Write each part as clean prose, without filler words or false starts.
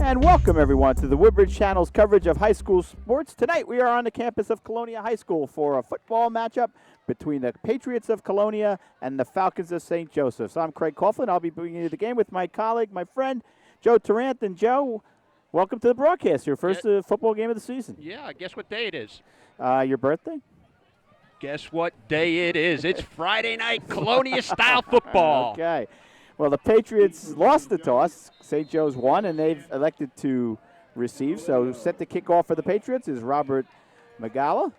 And welcome, everyone, to the Woodbridge Channel's coverage of high school sports. Tonight, we are on the campus of Colonia High School for a football matchup between the Patriots of Colonia and the Falcons of St. Joseph's. I'm Craig Coughlin. I'll be bringing you the game with my colleague, my friend, Joe Tarrant. And Joe, welcome to the broadcast, your first football game of the season. Yeah, guess what day it is? Your birthday? Guess what day it is? It's Friday night Colonia-style football. Okay. Well, the Patriots lost the toss. St. Joe's won, and they've elected to receive. So set to kick off for the Patriots is Robert Magala.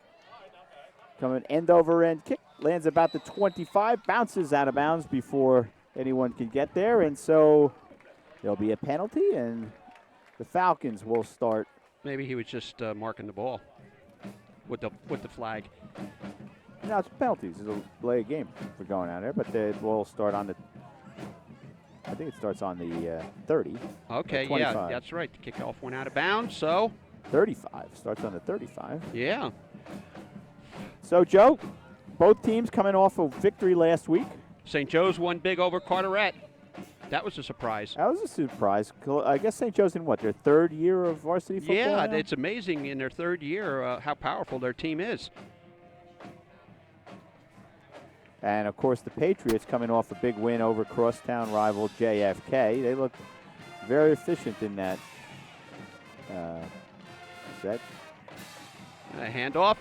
Coming end-over-end kick. Lands about the 25. Bounces out of bounds before anyone can get there. And so there'll be a penalty, and the Falcons will start. Maybe he was just marking the ball with the flag. No, it's penalties. It's a delay of game for going out there, but they will start on the I think it starts on the 30. Okay, yeah, that's right. The kickoff went out of bounds, so 35. Starts on the 35. Yeah. So, Joe, both teams coming off a victory last week. St. Joe's won big over Carteret. That was a surprise. That was a surprise. I guess St. Joe's in what, their third year of varsity football? Yeah, now? It's amazing in their third year how powerful their team is. And, of course, the Patriots coming off a big win over crosstown rival JFK. They looked very efficient in that set. A handoff.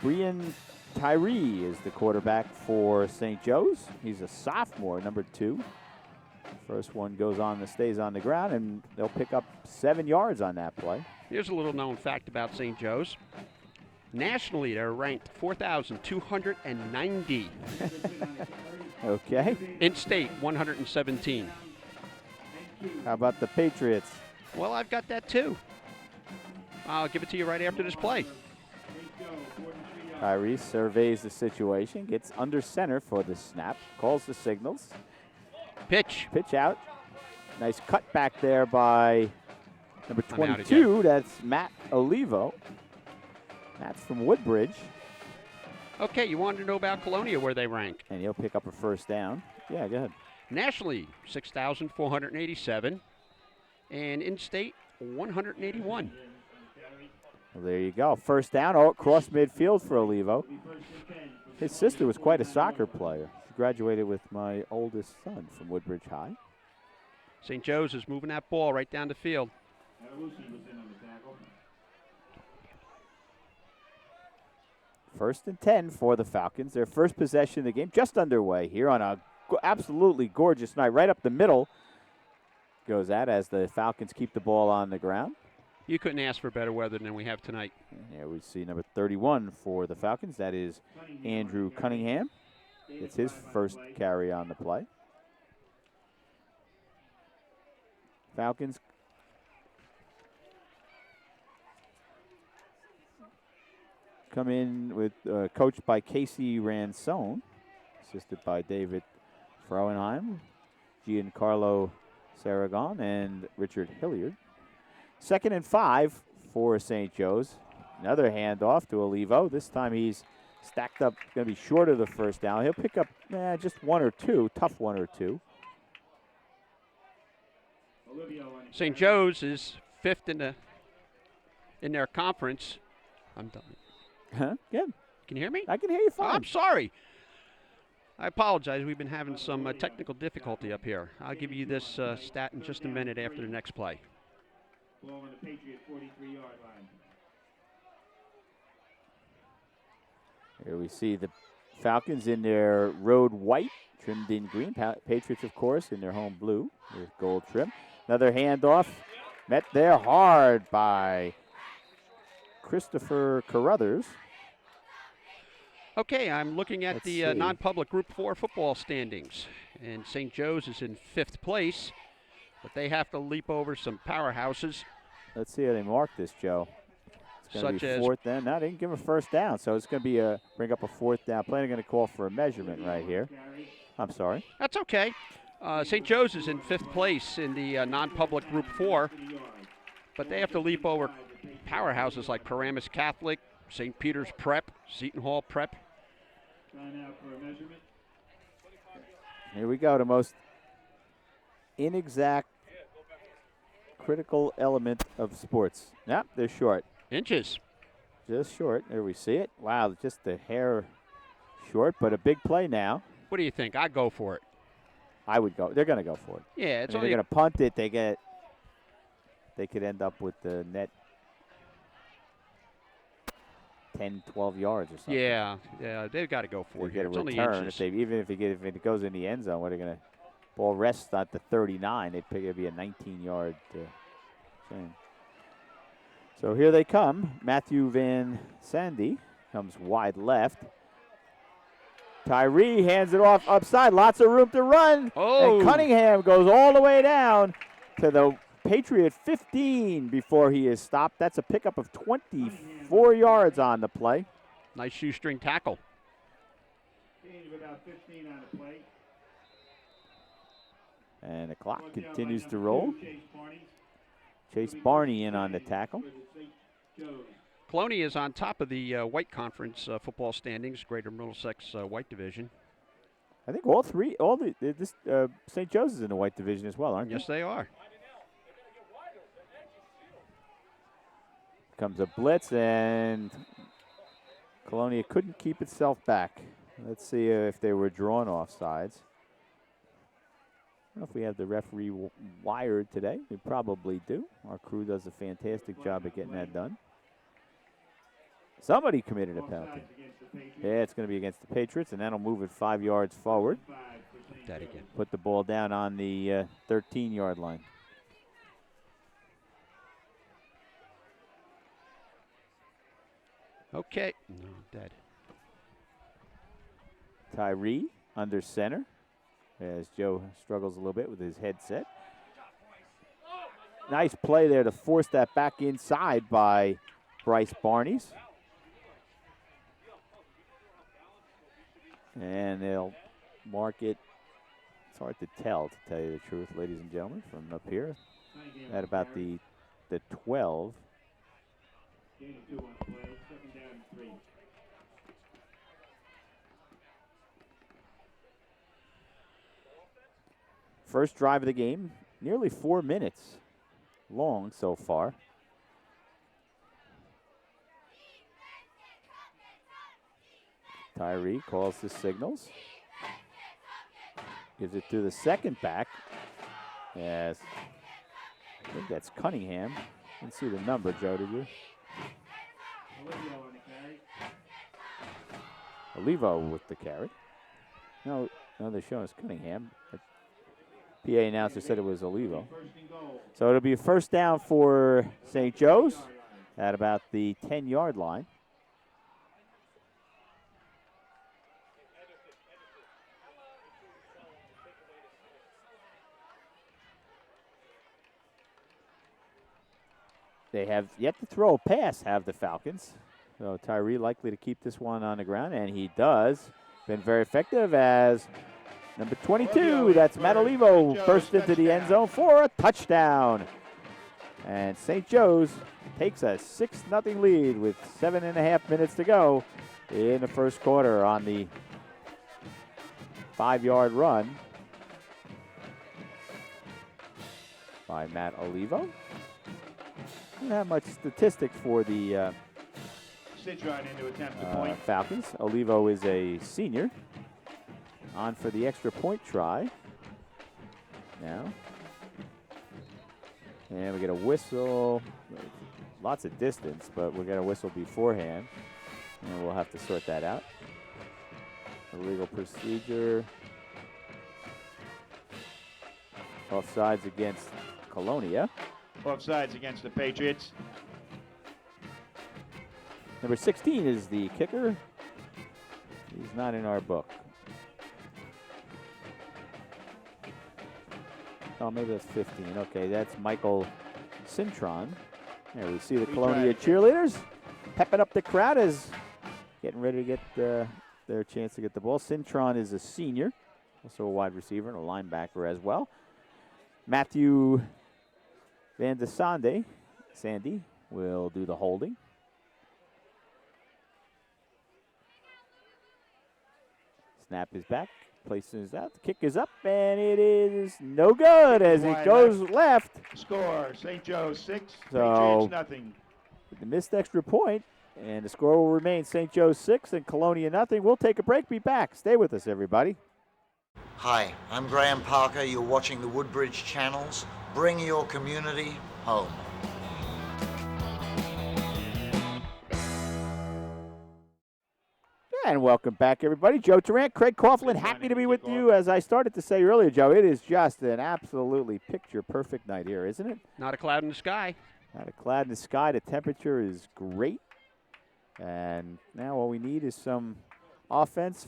Brian Tyree is the quarterback for St. Joe's. He's a sophomore, number 2. First one stays on the ground, and they'll pick up 7 yards on that play. Here's a little known fact about St. Joe's. Nationally, they're ranked 4,290. Okay. In-state, 117. How about the Patriots? Well, I've got that too. I'll give it to you right after this play. Tyree surveys the situation, gets under center for the snap, calls the signals. Pitch. Pitch out. Nice cut back there by number 22. That's Matt Olivo. That's from Woodbridge. Okay, you wanted to know about Colonia, where they rank. And he'll pick up a first down. Yeah, go ahead. Nationally, 6,487. And in-state, 181. Well, there you go. First down, across midfield for Olivo. His sister was quite a soccer player. She graduated with my oldest son from Woodbridge High. St. Joe's is moving that ball right down the field. First and 10 for the Falcons. Their first possession of the game just underway here on a absolutely gorgeous night. Right up the middle goes that as the Falcons keep the ball on the ground. You couldn't ask for better weather than we have tonight. And here we see number 31 for the Falcons. That is Andrew Cunningham. It's his first carry on the play. Falcons come in with coached by Casey Ransone, assisted by David Frohenheim, Giancarlo Saragon, and Richard Hilliard. 2nd and 5 for St. Joe's. Another handoff to Olivo. This time he's stacked up, going to be short of the first down. He'll pick up just 1 or 2, tough 1 or 2. St. Joe's is 5th in their conference. I'm done. Huh? Good. Can you hear me? I can hear you fine. Oh, I'm sorry. I apologize. We've been having some technical difficulty up here. I'll give you this stat in just a minute after the next play. Ball on the Patriot 43-yard line. Here we see the Falcons in their road white, trimmed in green. Patriots, of course, in their home blue with gold trim. Another handoff. Met there hard by Christopher Carruthers. Okay, I'm looking at the non-public Group 4 football standings. And St. Joe's is in 5th place, but they have to leap over some powerhouses. Let's see how they mark this, Joe. It's going to be 4th down. No, they didn't give him a first down, so it's going to be bring up a 4th down. Play. They're going to call for a measurement right here. I'm sorry. That's okay. St. Joe's is in 5th place in the non-public Group 4, but they have to leap over powerhouses like Paramus Catholic, St. Peter's Prep, Seton Hall Prep. Here we go, the most inexact critical element of sports. Yep, they're short. Inches. Just short. There we see it. Wow, just a hair short, but a big play now. What do you think? I'd go for it. I would go. They're going to go for it. Yeah, it's I mean, only they're going to punt it. They could end up with the net 10, 12 yards or something. Yeah, they've got to go for it. Get a It's only return. inches. If it goes in the end zone, what are they going to? Ball rests at the 39. It'd be a 19-yard change. So here they come. Matthew Van Sandy comes wide left. Tyree hands it off upside. Lots of room to run. Oh. And Cunningham goes all the way down to the Patriot 15 before he is stopped. That's a pickup of 24 yards on the play. Nice shoestring tackle. Gain of about 15 on the play. And the clock Working out continues line to number roll. 2, Chase Barney. Chase Barney in on the tackle. For the St. Joe's. Colonia is on top of the white conference football standings, Greater Middlesex white division. I think this St. Joe's is in the white division as well, aren't Yes, they are. Comes a blitz, and Colonia couldn't keep itself back. Let's see if they were drawn offsides. I don't know if we have the referee wired today. We probably do. Our crew does a fantastic job at getting that done. Somebody committed a penalty. Yeah, it's going to be against the Patriots, and that'll move it 5 yards forward. That again. Put the ball down on the 13-yard line. Okay. No, dead. Tyree under center as Joe struggles a little bit with his headset. Nice play there to force that back inside by Bryce Barnes. And they'll mark it. It's hard to tell you the truth, ladies and gentlemen, from up here at about the 12. Gain of 2 on the play. Second down and 3. First drive of the game, nearly 4 minutes long so far. Tyree calls the signals. Gives it to the second back. Yes. I think that's Cunningham. Didn't see the number, Joe, did you? Olivio on the carry. Olivo with the carry. No, they're showing us Cunningham. The PA announcer said it was Olivo. First and goal. So it'll be a first down for St. Joe's at about the 10-yard line. They have yet to throw a pass, have the Falcons. So Tyree likely to keep this one on the ground, and he does. Been very effective as number 22, that's Matt Olivo, burst into the end zone for a touchdown. And St. Joe's takes a 6-0 lead with 7.5 minutes to go in the first quarter on the 5-yard run by Matt Olivo. Don't have much statistics for the Citron in to attempt the point. Falcons. Olivo is a senior. On for the extra point try. Now. And we get a whistle. Lots of distance, but we'll get a whistle beforehand. And we'll have to sort that out. Illegal procedure. Offsides against Colonia. Offsides against the Patriots. Number 16 is the kicker. He's not in our book. Oh, maybe that's 15. Okay, that's Michael Cintron. There we see the Colonia cheerleaders pepping up the crowd as getting ready to get their chance to get the ball. Cintron is a senior, also a wide receiver and a linebacker as well. Matthew Van de Sandy will do the holding. Snap is back. places that. The kick is up, and it is no good as it goes left. Score, St. Joe's 6, So, Patriots nothing. The missed extra point, and the score will remain St. Joe's 6 and Colonia nothing. We'll take a break, be back. Stay with us, everybody. Hi, I'm Graham Parker. You're watching the Woodbridge channels. Bring your community home. And welcome back, everybody. Joe Tarrant, Craig Coughlin, happy to be with you. As I started to say earlier, Joe, it is just an absolutely picture-perfect night here, isn't it? Not a cloud in the sky. Not a cloud in the sky. The temperature is great. And now all we need is some offense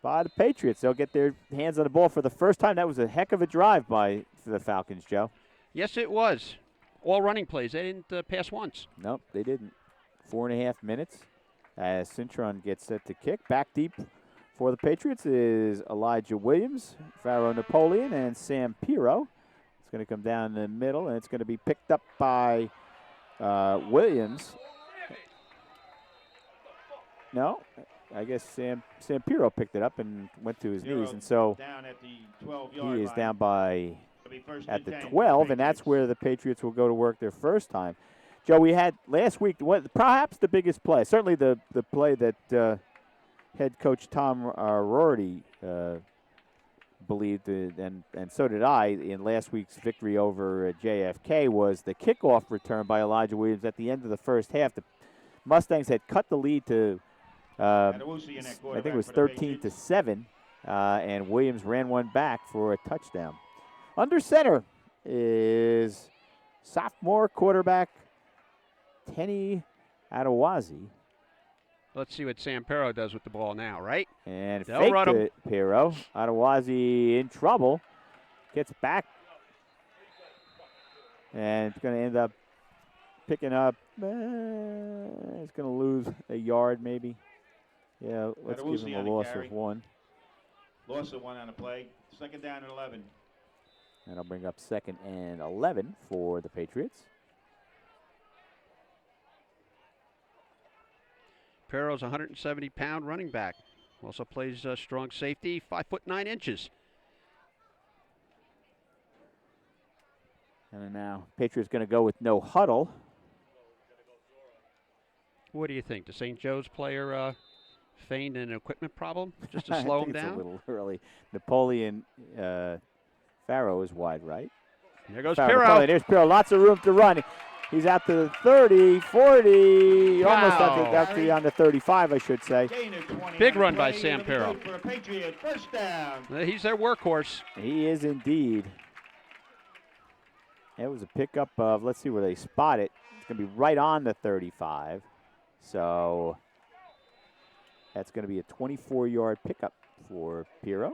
by the Patriots. They'll get their hands on the ball for the first time. That was a heck of a drive by the Falcons, Joe. Yes, it was. All running plays. They didn't pass once. Nope, they didn't. 4.5 minutes as Cintron gets set to kick. Back deep for the Patriots is Elijah Williams, Pharaoh Napoleon, and Sam Pirro. It's going to come down the middle, and it's going to be picked up by Williams. No, I guess Sam Pirro picked it up and went to his knees, and so down at the 12-yard he is line. down by at the 10 12, and that's where the Patriots will go to work their first time. Joe, we had last week perhaps the biggest play, certainly the play that head coach Tom Rorty believed, and so did I, in last week's victory over JFK, was the kickoff return by Elijah Williams at the end of the first half. The Mustangs had cut the lead to, I think it was 13-7, and Williams ran one back for a touchdown. Under center is sophomore quarterback Tenny Adewazi. Let's see what Sam Pirro does with the ball now, right? And They'll faked run him. it, Pirro. Adewazi in trouble. Gets back. And it's going to end up picking up. It's going to lose a yard maybe. Yeah, let's give him a loss of 1. Loss of 1 on the play. Second down and 11. And I'll bring up 2nd and 11 for the Patriots. Pirro's a 170-pound running back. Also plays strong safety, 5'9". And now Patriots going to go with no huddle. What do you think? The St. Joe's player feigned an equipment problem just to slow him It's down? a little early. Napoleon Pharaoh is wide right. There goes Pirro. Pirro. There's Pirro. Lots of room to run. He's out to the 30, 40, almost out to on the 35, I should say. Big run by Sam Pirro. For a Patriot first down. He's their workhorse. He is indeed. It was a pickup of, let's see where they spot it. It's going to be right on the 35. So that's going to be a 24-yard pickup for Pirro.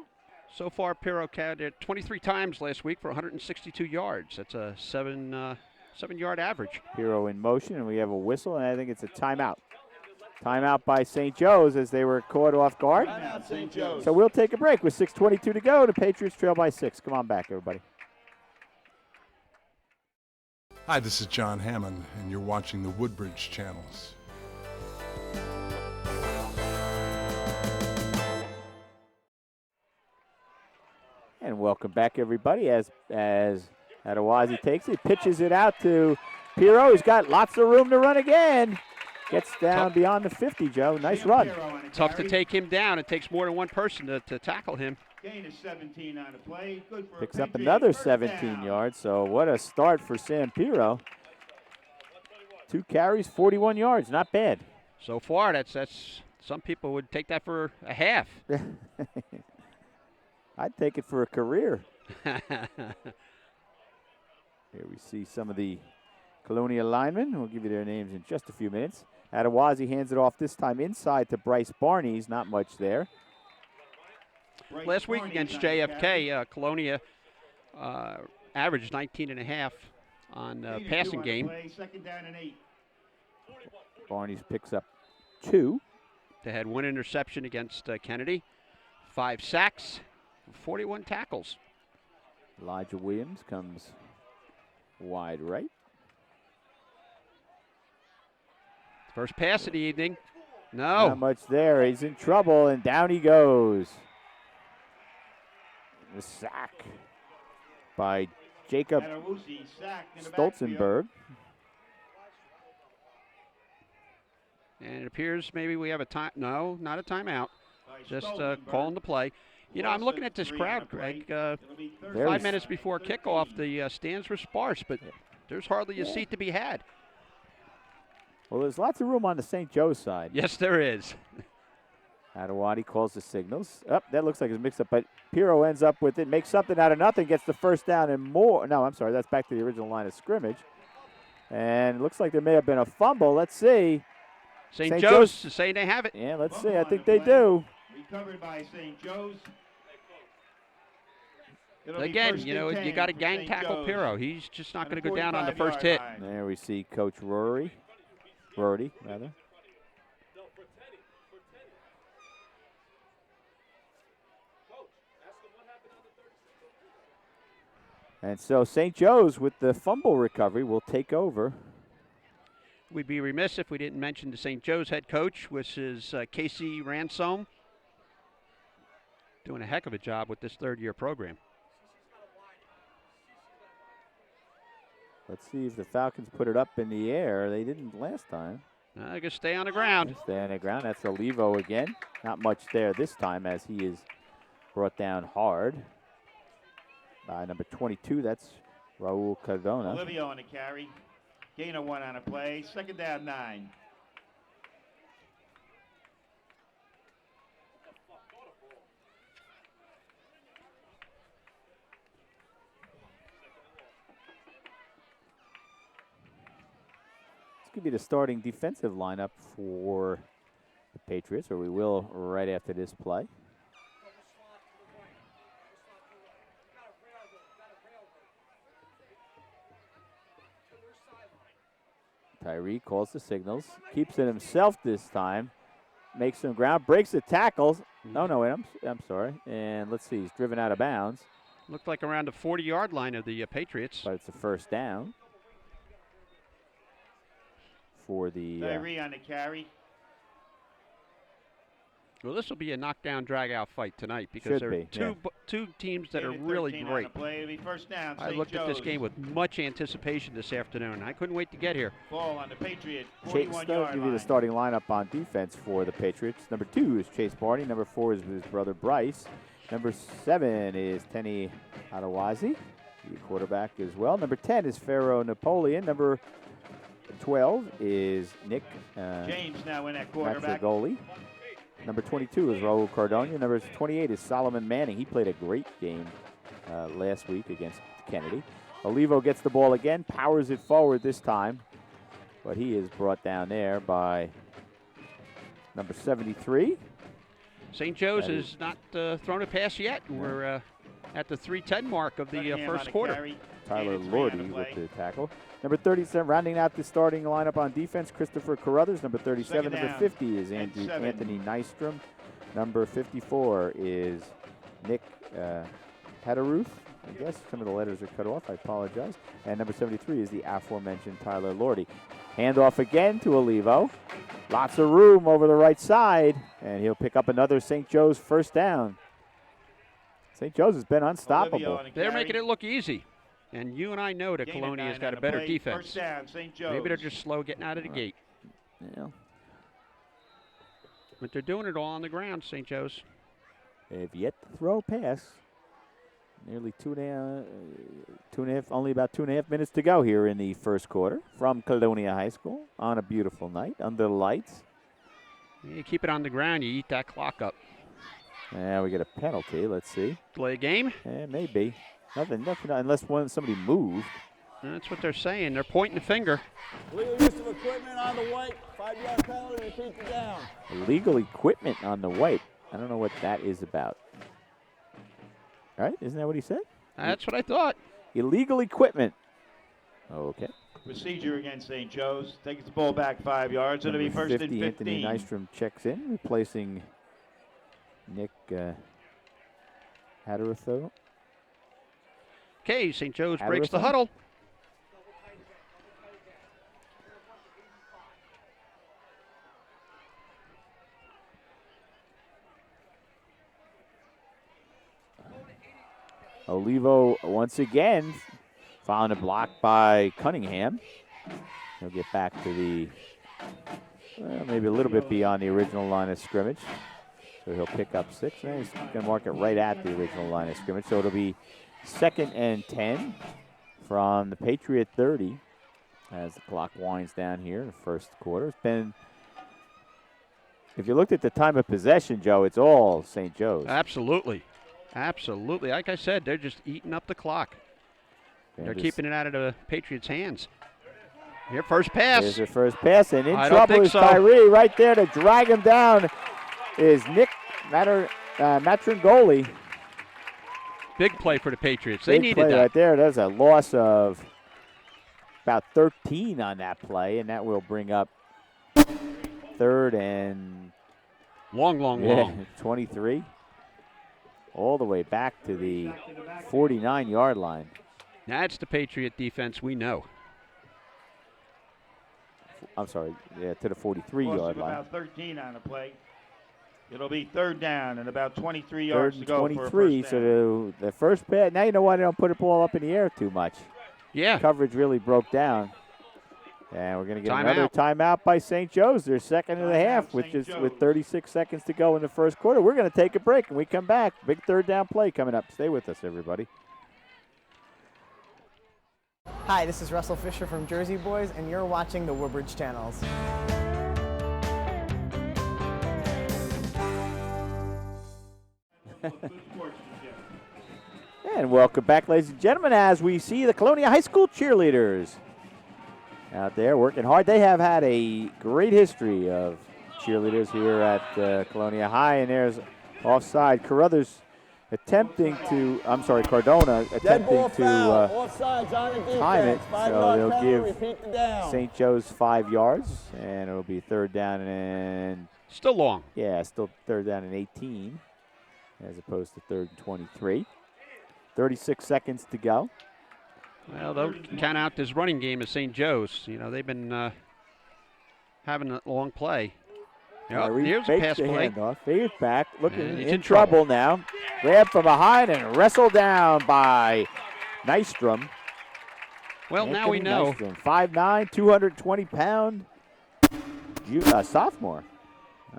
So far, Pirro carried it 23 times last week for 162 yards. That's a 7-yard average. Pirro in motion, and we have a whistle, and I think it's a timeout. Timeout by St. Joe's as they were caught off guard. Timeout, St. Joe's. So we'll take a break with 6:22 to go. The Patriots trail by 6. Come on back, everybody. Hi, this is John Hammond, and you're watching the Woodbridge channels. And welcome back, everybody, as Adewazi takes it, pitches it out to Pirro. He's got lots of room to run again. Gets down beyond the 50, Joe. Nice run. Tough to take him down. It takes more than one person to tackle him. Gain of 17 on the play. Good for Picks a up Patriot another first 17 down. yards. So what a start for Sam Pirro. 2 carries, 41 yards. Not bad. So far, that's some people would take that for a half. I'd take it for a career. Here we see some of the Colonia linemen. We'll give you their names in just a few minutes. Adewazi hands it off this time inside to Bryce Barnes. Not much there. Last week against JFK, Colonia averaged 19.5 on passing game. Second down and 8. Barnes picks up 2. They had 1 interception against Kennedy, 5 sacks, 41 tackles. Elijah Williams comes wide right. First pass of the evening. No. Not much there. He's in trouble, and down he goes. A sack by Jacob Adewusi sacked in the backfield. Stolzenberg. And it appears maybe we have a time. No, not a timeout. By Just Stolzenberg. calling the play. You know, I'm looking at this 3 on crowd, the play. Greg. It'll be third Very 5 minutes before 13. kickoff, the stands were sparse, but there's hardly a seat to be had. Well, there's lots of room on the St. Joe's side. Yes, there is. Adewati calls the signals. That looks like it's mixed up, but Piro ends up with it, makes something out of nothing, gets the first down and more. No, I'm sorry, that's back to the original line of scrimmage. And it looks like there may have been a fumble. Let's see. St. Joe's is saying they have it. Yeah, let's see. Fumble I on think the they play. do. Recovered by St. Joe's. It'll be Again, first you know, and you 10 got to for gang St. tackle Joe's. Piro. He's just not On going the to go down on the 45-yard first hit. line. There we see Coach Rorty, rather. And so St. Joe's with the fumble recovery will take over. We'd be remiss if we didn't mention the St. Joe's head coach, which is Casey Ransom. Doing a heck of a job with this third-year program. Let's see if the Falcons put it up in the air. They didn't last time. I guess stay on the ground. Stay on the ground. That's Olivo again. Not much there this time as he is brought down hard. By number 22, that's Raul Cardona. Olivio on the carry. Gain of 1 on a play. Second down 9. This could be the starting defensive lineup for the Patriots, or we will right after this play. Tyree calls the signals, keeps it himself this time, makes some ground, breaks the tackles. No, wait, I'm sorry. And let's see, he's driven out of bounds. Looked like around the 40-yard line of the Patriots. But it's a first down for the Tyree on the carry. Well, this will be a knockdown, drag-out fight tonight because Should there are be, two teams that are Gain of really 13 on great. the play. It'll be first down. I St. looked at this Joe's. game with much anticipation this afternoon. I couldn't wait to get here. Ball on the Patriot. Chase. 41-yard Give you line. the starting lineup on defense for the Patriots. Number 2 is Chase Barney. Number 4 is his brother Bryce. Number 7 is Tenny Adawazi, the quarterback as well. Number 10 is Pharaoh Napoleon. Number 12 is Nick James now in at quarterback. Matrigoli. Number 22 is Raul Cardona. Number 28 is Solomon Manning. He played a great game last week against Kennedy. Olivo gets the ball again, powers it forward this time, but he is brought down there by number 73. St. Joe's has not thrown a pass yet. We're at the 3:10 mark of the Cunningham on first the quarter. carry. Tyler Gain of 3 on Lordy the play. with the tackle. Number 37, rounding out the starting lineup on defense, Christopher Carruthers. Number 37, Second number down 50 is and 7. Anthony Nystrom. Number 54 is Nick Hadaruth. I guess some of the letters are cut off. I apologize. And number 73 is the aforementioned Tyler Lordy. Handoff again to Olivo. Lots of room over the right side, and he'll pick up another St. Joe's first down. St. Joe's has been unstoppable. Olivio on the They're carry. making it look easy. And you and I know that Gain of Colonia has 9 got on a the better play. defense. First down, St. Joe's. Maybe they're just slow getting out of the gate. Yeah. But they're doing it all on the ground, St. Joe's. They've yet to throw a pass. Nearly only about 2.5 minutes to go here in the first quarter from Colonia High School on a beautiful night under the lights. You keep it on the ground, you eat that clock up. And we get a penalty. Let's see. Delay a game? Maybe. Nothing unless somebody moved. That's what they're saying. They're pointing the finger. Legal use of equipment on the white, 5-yard penalty, repeat the down. Illegal equipment on the white. I don't know what that is about. Right? Isn't that what he said? That's what I thought. Illegal equipment. Okay. Procedure against St. Joe's. Takes the ball back 5 yards. It'll be Number first 50, and 15. Anthony Nystrom checks in, replacing Nick Hadaruth. Okay, St. Joe's breaks the Adderson? huddle. Olivo once again following a block by Cunningham. He'll get back to the, maybe a little bit beyond the original line of scrimmage. So he'll pick up 6. And he's going to mark it right at the original line of scrimmage. So it'll be 2nd and 10 from the Patriot 30 as the clock winds down here in the first quarter. It's been, if you looked at the time of possession, Joe, it's all St. Joe's. Absolutely. Absolutely. Like I said, they're just eating up the clock. They're keeping it out of the Patriots' hands. Here, first pass. Here's their first pass, and in I trouble don't think is so. Tyree. Right there to drag him down is Nick Matrangoli. Big play for the Patriots. They Big needed play that. right there. There's a loss of about 13 on that play, and that will bring up 3rd and Long. 23. All the way back to the 49-yard line. That's the Patriot defense we know. I'm sorry, to the 43-yard line. About 13 on the play. It'll be 3rd down and about 23 3rd yards and to go 23, for a first down. so the first pass. Now you know why they don't put the ball up in the air too much. Yeah. Coverage really broke down. And we're going to get another Timeout. timeout by St. Joe's. Their second and a half, with 36 seconds to go in the first quarter. We're going to take a break, and we come back. Big 3rd down play coming up. Stay with us, everybody. Hi, this is Russell Fisher from Jersey Boys, and you're watching the Woodbridge Channels. And welcome back, ladies and gentlemen, as we see the Colonia High School cheerleaders out there working hard. They have had a great history of cheerleaders here at Colonia High, and there's offside. Cardona attempting to Offsides on the defense. time it, 5 so yard they'll penalty, give repeat the down. St. Joe's 5 yards, and it'll be 3rd down and Still long. still 3rd down and 18 as opposed to 3rd and 23. 36 seconds to go. Well, they'll count out this running game of St. Joe's. You know, they've been having a long play. Here's a pass play. Handoff. Fades back, looking He's in trouble now. Grab from behind and wrestled down by Nystrom. Well, now we know. 5'9", 220-pound sophomore.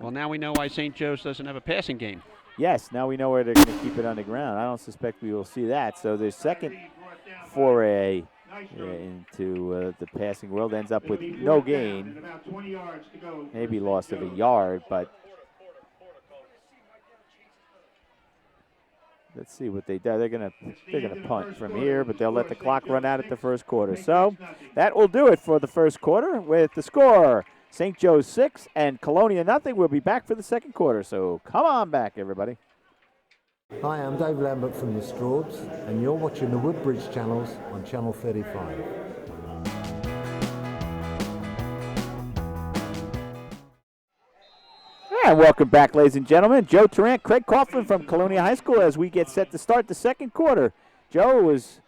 Well, now we know why St. Joe's doesn't have a passing game. Yes, now we know where they're going to keep it on the ground. I don't suspect we will see that. So their second foray into the passing world ends up with no gain, maybe loss of a yard, but let's see what they do. They're gonna punt from here, but they'll let the clock run out at the first quarter. So that will do it for the first quarter with the score. St. Joe's 6 and Colonia nothing. We'll be back for the second quarter, so come on back, everybody. Hi, I'm Dave Lambert from the Straubs, and you're watching the Woodbridge Channels on Channel 35. And welcome back, ladies and gentlemen. Joe Tarrant, Craig Coughlin from Colonia High School as we get set to start the second quarter. Joe was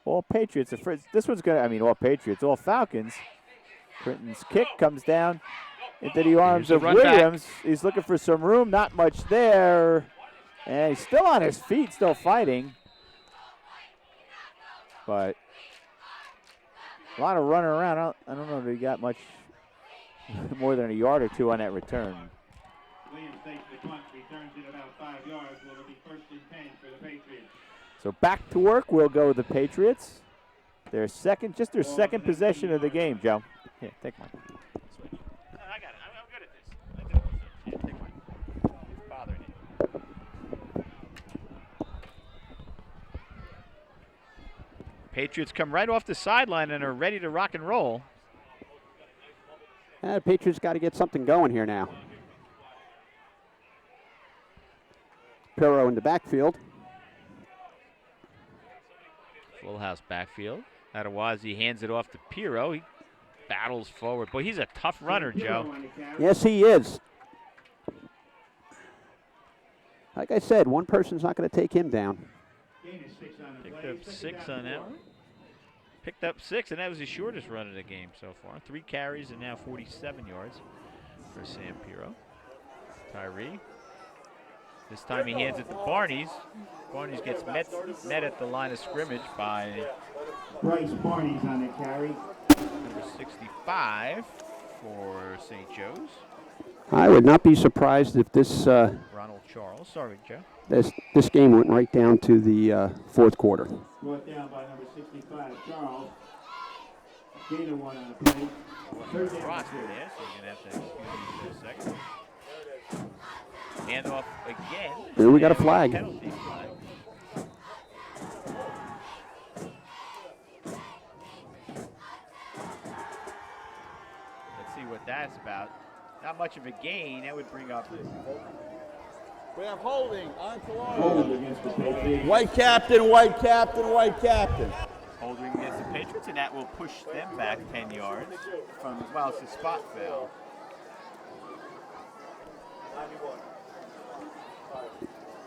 all Patriots. This one's all Patriots, all Falcons. Clinton's kick comes down into the arms of Williams. He's looking for some room, not much there. And he's still on his feet, still fighting. But a lot of running around. I don't know if he got much more than a yard or two on that return. Williams takes the punt, returns it about 5 yards. Will it be 1st and 10 for the Patriots? So back to work will go the Patriots. Their second possession of the game, Joe. Here, take mine. I got it. I'm good at this. Yeah, take mine. It's bothering you. Patriots come right off the sideline and are ready to rock and roll. The Patriots got to get something going here now. Pirro in the backfield. Full house backfield. Atawazi hands it off to Pirro. He battles forward. Boy, he's a tough runner, Joe. Yes, he is. Like I said, one person's not going to take him down. Picked up 6 on that one. Picked up 6, and that was his shortest run of the game so far. 3 carries and now 47 yards for Sam Pirro. Tyree This time he hands it to Barnes. Barnes gets met at the line of scrimmage by Bryce Barney's on the carry. number 65 for St. Joe's. I would not be surprised if this Ronald Charles. Sorry, Joe. this game went right down to the fourth quarter. Brought down by number 65, Charles. Gain of 1 on the play. Third down. Roster there, so you're going to have to excuse me for a second. Hand off again. There we got a flag. Penalty flag. Let's see what that's about. Not much of a gain. That would bring up. We have holding on Holding Colonia. against the Patriots. White captain, white captain, white captain. Holding against the Patriots, and that will push them back 10 yards from, well, it's a spot foul.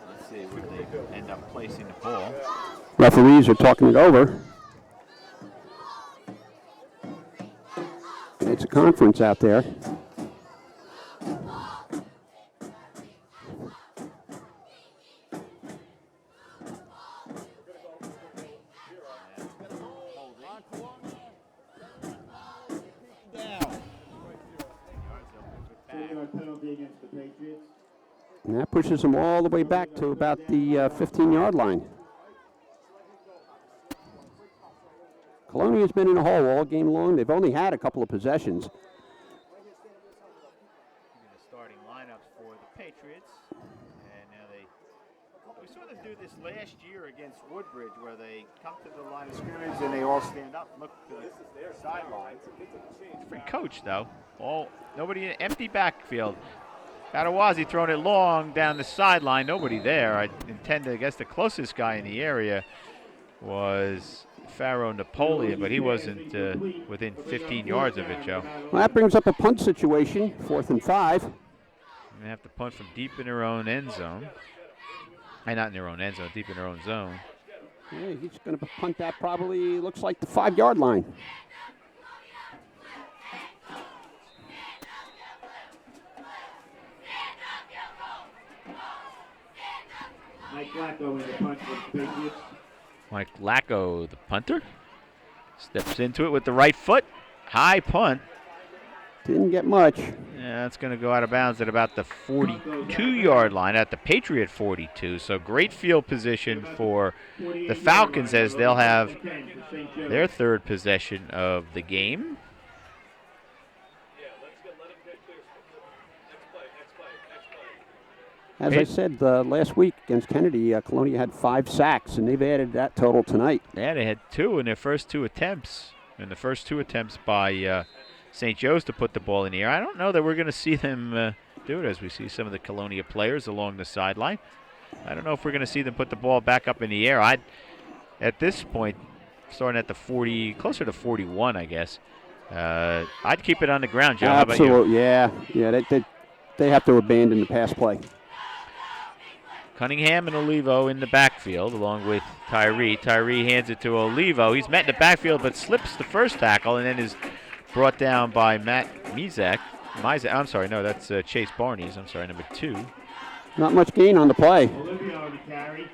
Let's see where they end up placing the ball. Referees are talking it over. It's a conference out there. Penalty against the Patriots. And that pushes them all the way back to about the 15-yard line. Colonia's been in a hole all game long. They've only had a couple of possessions. The starting lineups for the Patriots. And now we sort of do this last year against Woodbridge where they come to the line of scrimmage and they all stand up and look to the sidelines. Different coach, though. Nobody, empty backfield. Atawazi throwing it long down the sideline. Nobody there. I guess the closest guy in the area was Pharaoh Napoleon, but he wasn't within 15 yards of it, Joe. Well, that brings up a punt situation, 4th and 5. They have to punt from deep in their own end zone. Not in their own end zone, deep in their own zone. Yeah, he's going to punt that probably, looks like the 5-yard line. Mike Lacko in the punt for the Patriots. Mike Lacko, the punter, steps into it with the right foot. High punt. Didn't get much. Yeah, that's going to go out of bounds at about the 42-yard line, at the Patriot 42. So great field position for the Falcons as they'll have their third possession of the game. As I said last week against Kennedy, Colonia had 5 sacks, and they've added that total tonight. Yeah, they had 2 in their first 2 attempts. And the first 2 attempts by St. Joe's to put the ball in the air. I don't know that we're going to see them do it as we see some of the Colonia players along the sideline. I don't know if we're going to see them put the ball back up in the air. At this point, starting at the 40, closer to 41, I guess, I'd keep it on the ground, Joe. Absolutely, how about you? yeah. They have to abandon the pass play. Cunningham and Olivo in the backfield along with Tyree. Tyree hands it to Olivo. He's met in the backfield but slips the first tackle and then is brought down by Matt Mizek. I'm sorry, no, that's Chase Barnes. I'm sorry, number 2. Not much gain on the play. Olivia on the carry.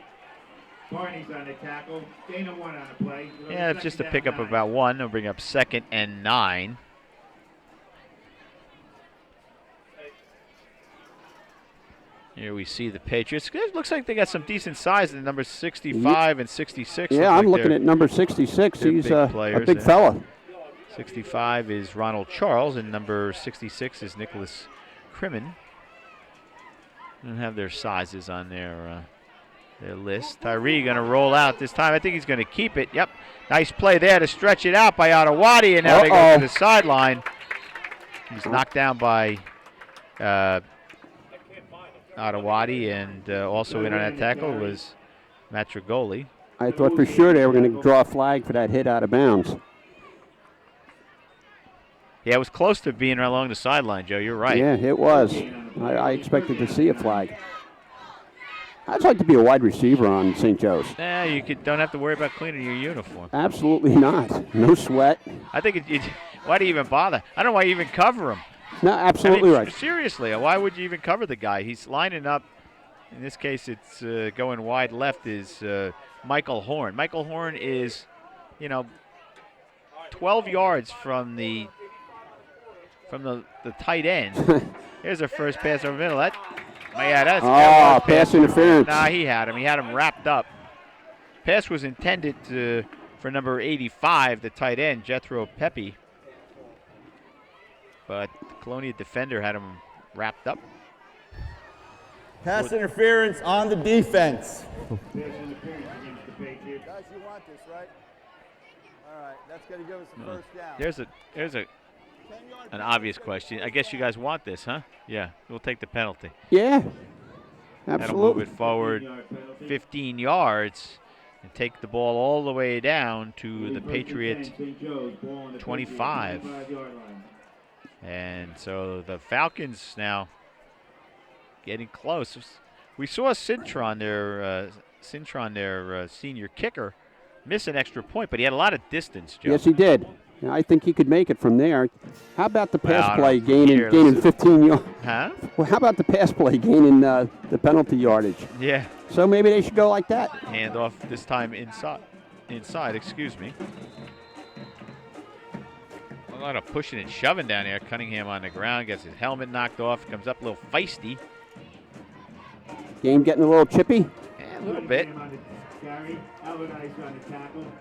Barney's on the tackle. Gain of 1 on the play. Yeah, it's just a pickup of about 1. They'll bring up 2nd and 9. Here we see the Patriots. It looks like they got some decent size in number 65 and 66. Yeah, I'm looking at number 66. He's a big fella. 65 is Ronald Charles, and number 66 is Nicholas Crimmin. They don't have their sizes on their list. Tyree going to roll out this time. I think he's going to keep it. Yep. Nice play there to stretch it out by Atawadi, and now they go to the sideline. He's knocked down by Atawadi, and also in on that tackle was Matrigoli. I thought for sure they were going to draw a flag for that hit out of bounds. Yeah, it was close to being along the sideline, Joe. You're right. Yeah, it was. I expected to see a flag. I'd like to be a wide receiver on St. Joe's. Nah, you don't have to worry about cleaning your uniform. Absolutely not. No sweat. I think why do you even bother? I don't know why you even cover him. No, absolutely I mean, right. Seriously, why would you even cover the guy? He's lining up In this case, it's going wide left is Michael Horn. Michael Horn is, 12 yards from the tight end. Here's our first pass over the middle. That's pass interference. Nah, he had him. He had him wrapped up. Pass was intended for number 85, the tight end, Jethro Pepe. But the Colonia defender had him wrapped up. Pass interference on the defense. Pass interference against the Patriots. Guys, you want this, right? All right, that's going to give us the first down. There's an obvious question. I guess you guys want this, huh? Yeah, we'll take the penalty. Yeah, That'll absolutely. move it forward 15 yards and take the ball all the way down to the Patriot 25. And so the Falcons now getting close. We saw Cintron, their senior kicker, miss an extra point, but he had a lot of distance, Joe. Yes, he did. Yeah, I think he could make it from there. How about the pass Well, play gaining 15 yards? Huh? Well, how about the pass play gaining the penalty yardage? Yeah. So maybe they should go like that. Hand off this time inside, excuse me. A lot of pushing and shoving down there. Cunningham on the ground, gets his helmet knocked off, comes up a little feisty. Game getting a little chippy. Yeah, a little bit.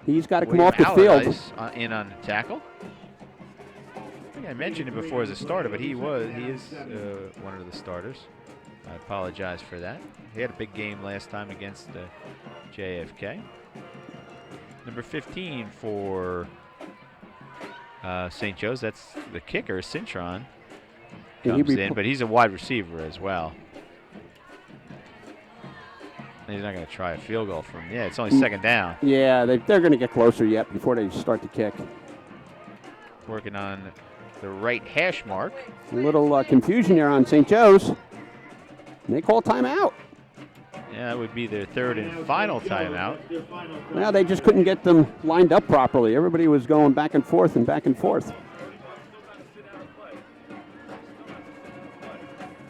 He's got to come William off the field. Allardyce in on the tackle. I think I mentioned him before as a starter, but he is one of the starters. I apologize for that. He had a big game last time against JFK. Number 15 for St. Joe's, that's the kicker, Cintron, comes in, but he's a wide receiver as well. He's not going to try a field goal from. Yeah, it's only second down. Yeah, they're going to get closer yet before they start the kick. Working on the right hash mark. A little confusion there on St. Joe's. And they call timeout. Yeah, that would be their third and final timeout. Well, they just couldn't get them lined up properly. Everybody was going back and forth and back and forth.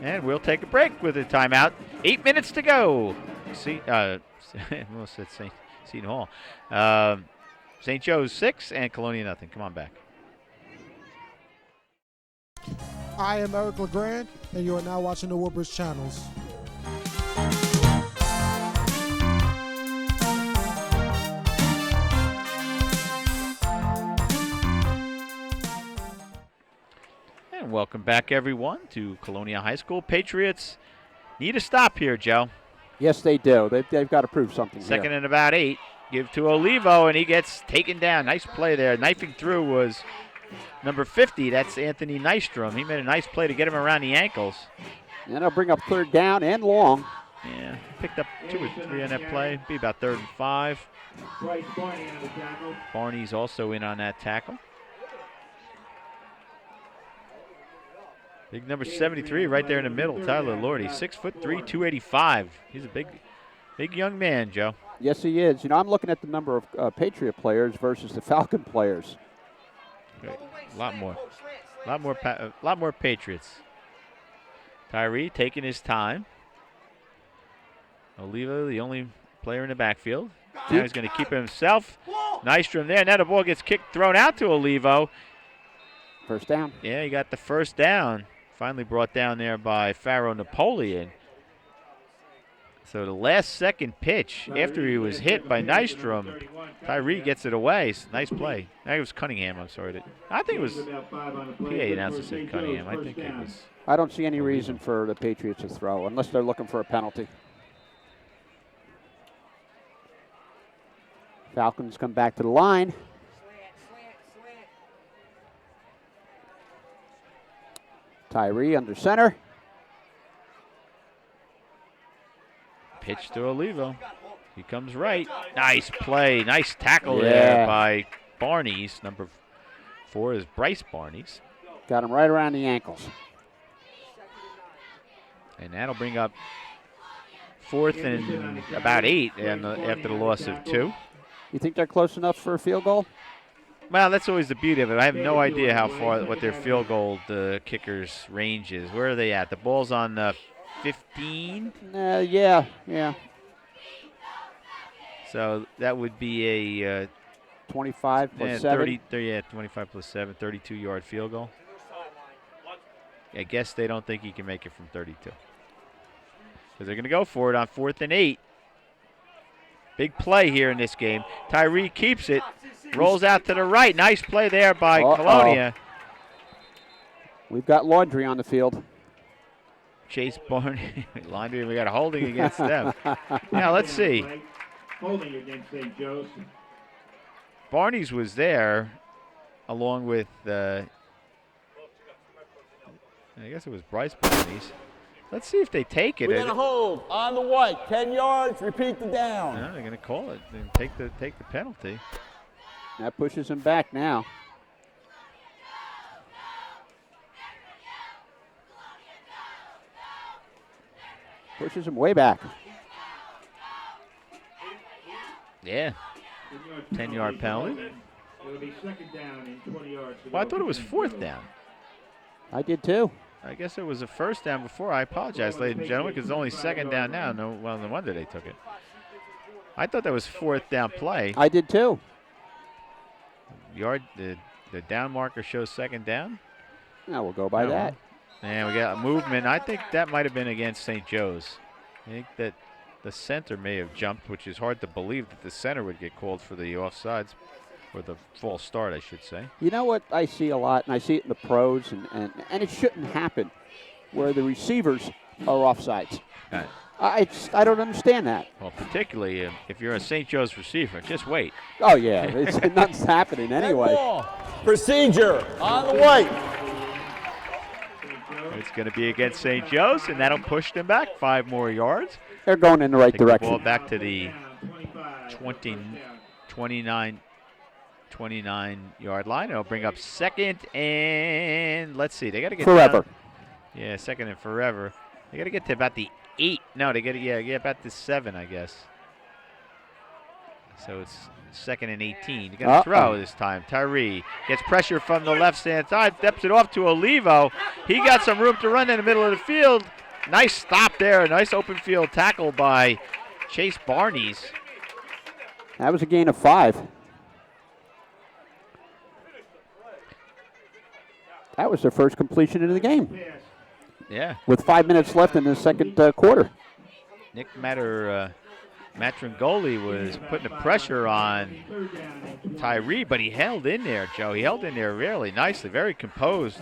And we'll take a break with a timeout. 8 minutes to go. Almost said Seton Hall. St. Joe's 6 and Colonia nothing. Come on back. I am Eric LeGrand, and you are now watching the Woodbridge Channels. And welcome back, everyone, to Colonia High School. Patriots need a stop here, Joe. Yes, they do. They've got to prove something Second here. and about 8. Give to Olivo, and he gets taken down. Nice play there. Knifing through was number 50. That's Anthony Nystrom. He made a nice play to get him around the ankles. And they'll bring up third down and long. Yeah, picked up 2 or 3 on that play. Be about 3rd and 5. Barney's also in on that tackle. Big number 73 right there in the middle, Tyler Lordy. 6'3", 285. He's a big young man, Joe. Yes, he is. You know, I'm looking at the number of Patriot players versus the Falcon players. A lot more Patriots. Tyree taking his time. Oliva, the only player in the backfield. Now he's going to keep it himself. Nystrom there. Now the ball gets thrown out to Olivo. First down. Yeah, he got the first down. Finally brought down there by Pharaoh Napoleon. So the last second pitch, after he was hit by Nystrom, Tyree gets it away. Nice play. That was Cunningham, I'm sorry. I think it was PA announcer said Cunningham. I think it was. I don't see any reason for the Patriots to throw unless they're looking for a penalty. Falcons come back to the line. Tyree under center. Pitch to Olivo. He comes right. Nice play. Nice tackle there by Barneys. Number 4 is Bryce Barneys. Got him right around the ankles. And that'll bring up 4th and about 8 after the loss of 2. You think they're close enough for a field goal? Well, that's always the beauty of it. I have no idea what their field goal kickers' range is. Where are they at? The ball's on the 15. Yeah. So that would be a 25 plus 7. 25 plus 7, 32-yard field goal. I guess they don't think he can make it from 32. Because they're going to go for it on 4th and 8. Big play here in this game. Tyree keeps it, rolls out to the right. Nice play there by Colonia. We've got laundry on the field. Chase Barney. Laundry, we got a holding against them. Now, let's see. Holding against St. Joe's. Barney's was there along with, I guess it was Bryce Barney's. Let's see if they take it. We're going to hold on the white. 10 yards, repeat the down. No, they're going to call it and take the penalty. That pushes him back now. Pushes him way back. Yeah. 10-yard penalty. It'll be 2nd down and 20 yards. Well, I thought it was 4th down. I did too. I guess it was a 1st down before. I apologize, ladies and gentlemen, because it's only 2nd down now. No wonder they took it. I thought that was 4th down play. I did too. The down marker shows 2nd down. Now we'll go by that. And we got a movement. I think that might have been against St. Joe's. I think that the center may have jumped, which is hard to believe that the center would get called for the offsides, or the false start, I should say. You know what I see a lot, and I see it in the pros, and it shouldn't happen, where the receivers are offsides. I don't understand that. Well, particularly if you're a St. Joe's receiver, just wait. Oh, yeah. Nothing's happening anyway. Procedure on the white. It's going to be against St. Joe's, and that'll push them back 5 more yards. They're going in the right direction. The ball back to the 29-yard line. It'll bring up 2nd and, let's see, they got to get forever. Down. Yeah, 2nd and forever. They got to get to about the 8. No, they got to get about the 7, I guess. So it's 2nd and 18. You're going to throw this time. Tyree gets pressure from the left-hand side, steps it off to Olivo. He got some room to run in the middle of the field. Nice stop there. Nice open field tackle by Chase Barnes. That was a gain of 5. That was their first completion of the game. Yeah. With 5 minutes left in the second quarter. Nick Matrangoli was putting the pressure on Tyree, but he held in there, Joe. He held in there really nicely, very composed.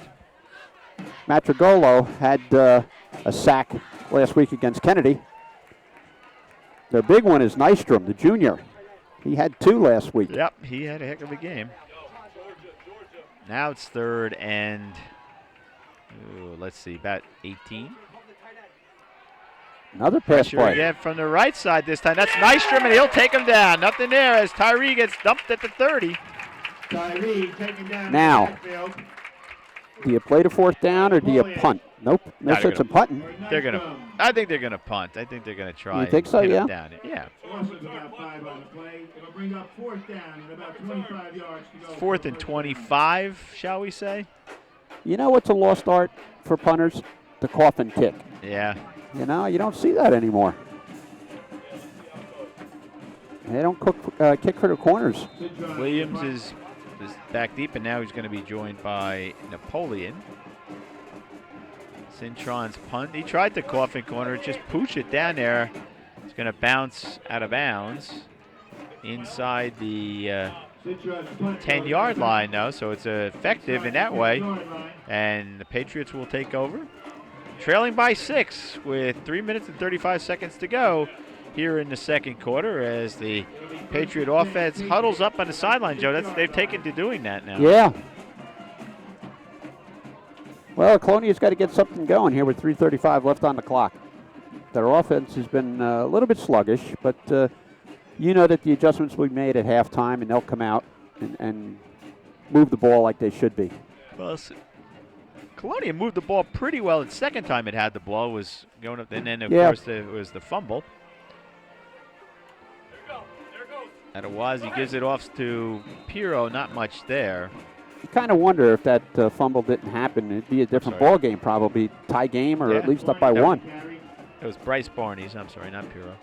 Matrangolo had a sack last week against Kennedy. Their big one is Nystrom, the junior. He had 2 last week. Yep, he had a heck of a game. Now it's 3rd and, let's see, about 18. Another pass play. Again from the right side this time. That's Nystrom, and he'll take him down. Nothing there as Tyree gets dumped at the 30. Tyree taken down. Now, do you play the 4th down or do you punt? Nope. No sense of punting. I think they're gonna punt. I think they're gonna try. You think so? Hit Yeah. him down. Yeah. About 5 on the play. It'll bring up 4th down and about 25 yards to go. 4th and 25, shall we say? You know what's a lost art for punters? The coffin kick. Yeah. You know, you don't see that anymore. They don't kick for the corners. Williams is back deep, and now he's going to be joined by Napoleon. Cintron's punt. He tried the coffin corner, just pooch it down there. It's going to bounce out of bounds inside the 10-yard line, though, so it's effective in that way. And the Patriots will take over. Trailing by 6 with 3 minutes and 35 seconds to go here in the second quarter as the Patriot offense huddles up on the sideline, Joe. They've taken to doing that now. Yeah. Well, Colonia's got to get something going here with 3:35 left on the clock. Their offense has been a little bit sluggish, but you know that the adjustments we made at halftime, and they'll come out and move the ball like they should be. Well, Colonia moved the ball pretty well. The second time it had the ball was going up, and then, of course, it was the fumble. Adewazi gives it off to Piro, not much there. You kind of wonder if that fumble didn't happen, it'd be a different ball game probably. Tie game or at least up by 1. That was Bryce Barney's. I'm sorry, not Piro.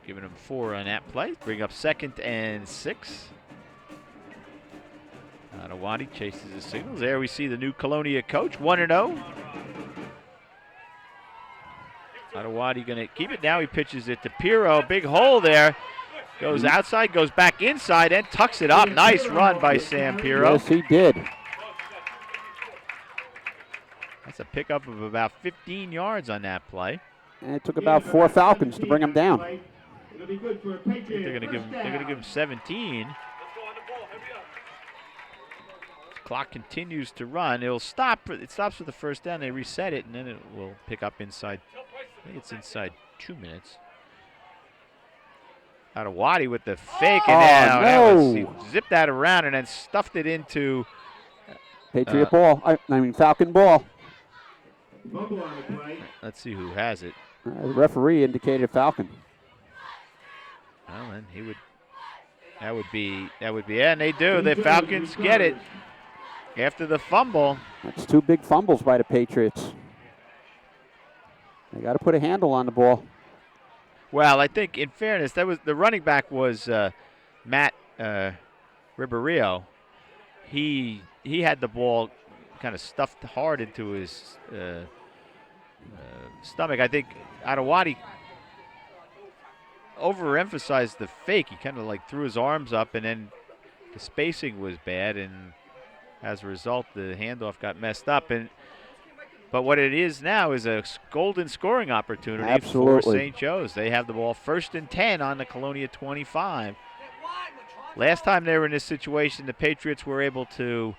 Giving him 4 on that play. Bring up 2nd and 6. Adewati chases the signals. There we see the new Colonia coach, 1-0. Adewati going to keep it. Now he pitches it to Piro. Big hole there. Goes outside, goes back inside, and tucks it up. Nice run by Sam Piro. Yes, he did. That's a pickup of about 15 yards on that play. And it took about 4 Falcons to bring him down. I think they're going to give him 17. Clock continues to run. It'll stop. It stops with the first down. They reset it, and then it will pick up inside. I think it's inside 2 minutes. Adewati with the fake, and no. He zipped that around and then stuffed it into Patriot ball. I mean Falcon ball. Let's see who has it. The referee indicated Falcon. Well, then he would. That would be. And they do. The Falcons get it after the fumble. That's 2 big fumbles by the Patriots. They got to put a handle on the ball. Well, I think in fairness, that was the running back was Matt Ribeiro. He had the ball kind of stuffed hard into his stomach. I think Adewati overemphasized the fake. He kind of like threw his arms up, and then the spacing was bad, and as a result, the handoff got messed up. But what it is now is a golden scoring opportunity for St. Joe's. They have the ball 1st and 10 on the Colonia 25. Last time they were in this situation, the Patriots were able to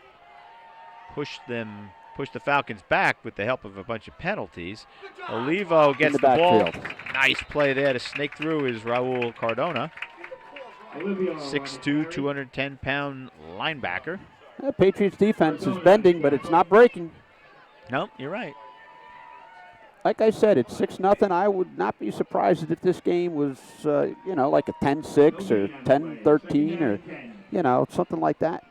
push the Falcons back with the help of a bunch of penalties. Olivo gets the ball. Nice play there to snake through is Raul Cardona. 6'2", 210-pound linebacker. The Patriots defense is bending, but it's not breaking. No, you're right. Like I said, it's 6-0. I would not be surprised if this game was, like a 10-6 or 10-13 or, something like that.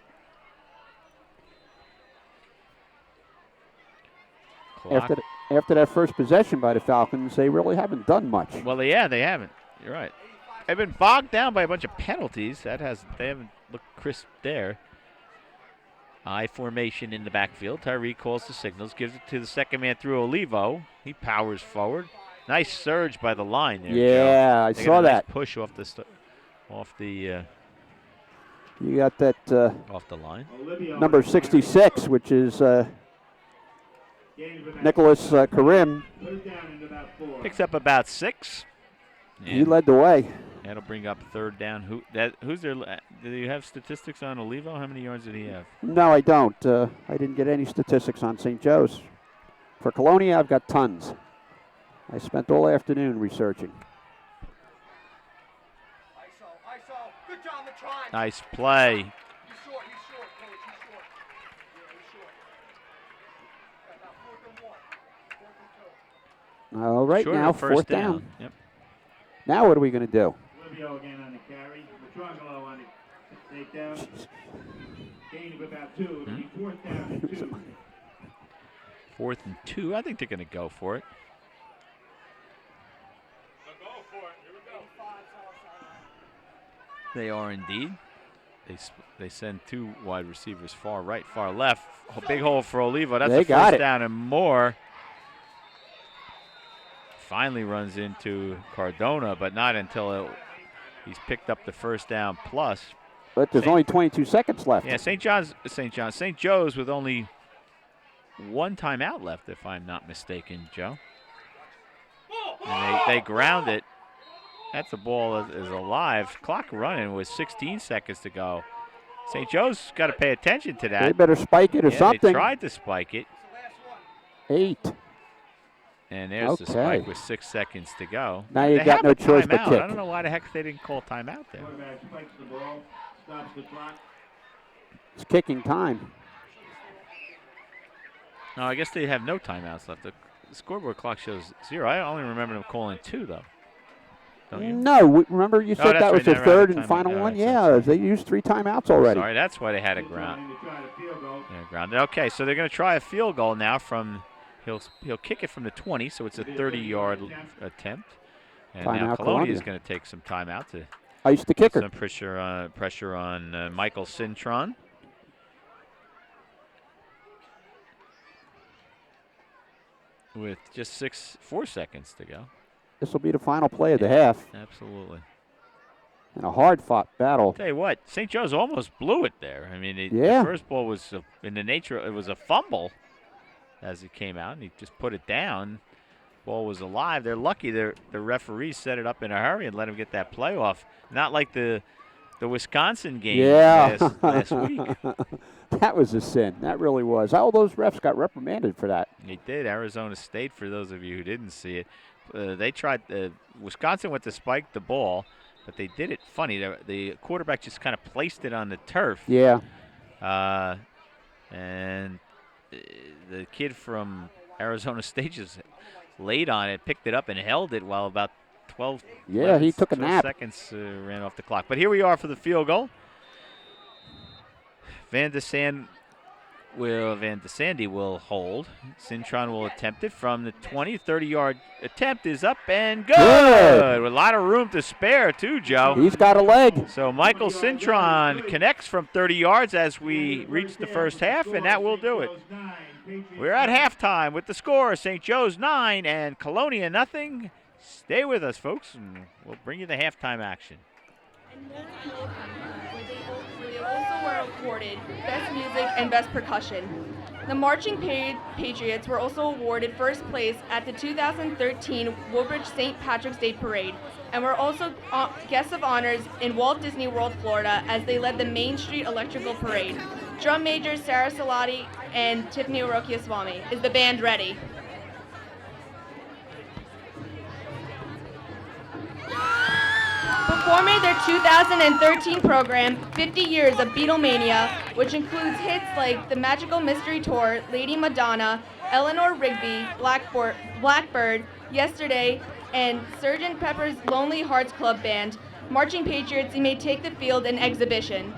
After that first possession by the Falcons, they really haven't done much. Well, yeah, they haven't. You're right. They've been bogged down by a bunch of penalties. They haven't looked crisp there. I formation in the backfield. Tyree calls the signals, gives it to the second man through Olivo. He powers forward. Nice surge by the line there. Yeah, I saw that. Nice push off the. You got that. Off the line. Number 66, which is Nicholas Karim. Picks up about 6. He led the way. That'll bring up 3rd down. Who's there? Do you have statistics on Olivo? How many yards did he have? No, I don't. I didn't get any statistics on St. Joe's. For Colonia, I've got tons. I spent all afternoon researching. Nice play. All right, now 4th down. Yep. Now what are we going to do? Again on the carry. Petrangelo on the takedown. Gain of about 2. It'll be 4th down and 2. 4th and 2. I think they're going to go for it. They are indeed. They send 2 wide receivers far right, far left. Big hole for Olivo. That's a 1st down and more. Finally runs into Cardona, but not until he's picked up the 1st down plus. But there's only 22 seconds left. Yeah, St. Joe's with only 1 timeout left, if I'm not mistaken, Joe. And they ground it. That's the ball is alive. Clock running with 16 seconds to go. St. Joe's got to pay attention to that. They better spike it or something. They tried to spike it. 8. And there's the spike with 6 seconds to go. Now you've got no choice but kick. I don't know why the heck they didn't call timeout there. Spikes the ball, stops the clock. It's kicking time. No, I guess they have no timeouts left. The scoreboard clock shows 0. I only remember them calling 2, though. don't you? No, remember you said that's that was right, the that third round and of time- final all one? right, so Yeah, they used 3 timeouts already. Sorry, that's why they had a ground. Yeah, grounded. Okay, so they're going to try a field goal now from he'll kick it from the 20, so it's a 30-yard attempt. And now Timeout, Colonia is Colonia. going to take some timeout to Ice the put kicker. some pressure on Michael Cintron. With just 4 seconds to go. This will be the final play of the half. Absolutely. And a hard-fought battle. Tell you what, St. Joe's almost blew it there. I mean, Yeah. the first ball was in the nature, it was a fumble as it came out, and he just put it down. Ball was alive. They're lucky the referee set it up in a hurry and let him get that play off. Not like the Wisconsin game last week. That was a sin. That really was. All those refs got reprimanded for that. They did. Arizona State, for those of you who didn't see it, they tried. Wisconsin went to spike the ball, but they did it funny. The quarterback just kind of placed it on the turf. Yeah. And the kid from Arizona State just laid on it, picked it up, and held it while about 12 he took a 12 nap. seconds ran off the clock. But here we are for the field goal. Van de Sandy will hold. Cintron will attempt it from the 20. 30-yard attempt is up and good. With a lot of room to spare, too, Joe. He's got a leg. So Michael Cintron connects from 30 yards as we reach the first half, and that will do it. We're at halftime with the score, St. Joe's 9 and Colonia nothing. Stay with us, folks, and we'll bring you the halftime action. They also were awarded Best Music and Best Percussion. The Marching Patriots were also awarded first place at the 2013 Woodbridge St. Patrick's Day Parade and were also guests of honors in Walt Disney World, Florida, as they led the Main Street Electrical Parade. Drum majors Sarah Salati and Tiffany Orokiaswamy. Is the band ready? Performing their 2013 program, 50 Years of Beatlemania, which includes hits like The Magical Mystery Tour, Lady Madonna, Eleanor Rigby, Blackbird, Yesterday, and Sgt. Pepper's Lonely Hearts Club Band, Marching Patriots may take the field in exhibition.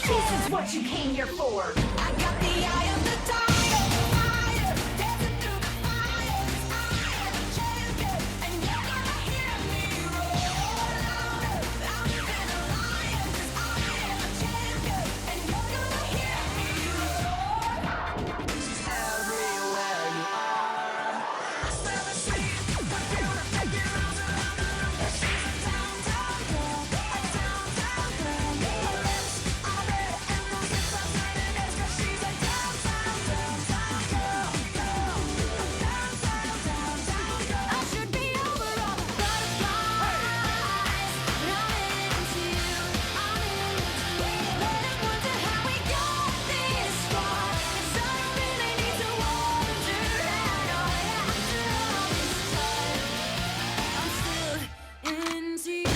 This is what you came here for. I got the eye of the tiger, dancing through the fire. I am a champion, and you're gonna hear me roar louder than a lion. 'Cause I am a champion, and you're gonna hear me roar. Everywhere you are, I smell the sweet, the beautiful girl. She's a down, down girl, a down, down girl. Her lips are red and those lips are burning. It's 'cause she's a down, down, down, down girl, girl. A down, down, down, down girl. I should be over all the butterflies, but I'm into you, I'm into you. Let 'em wonder how we got this far. 'Cause I don't really need to wonder at all. After all this time, I'm still into you.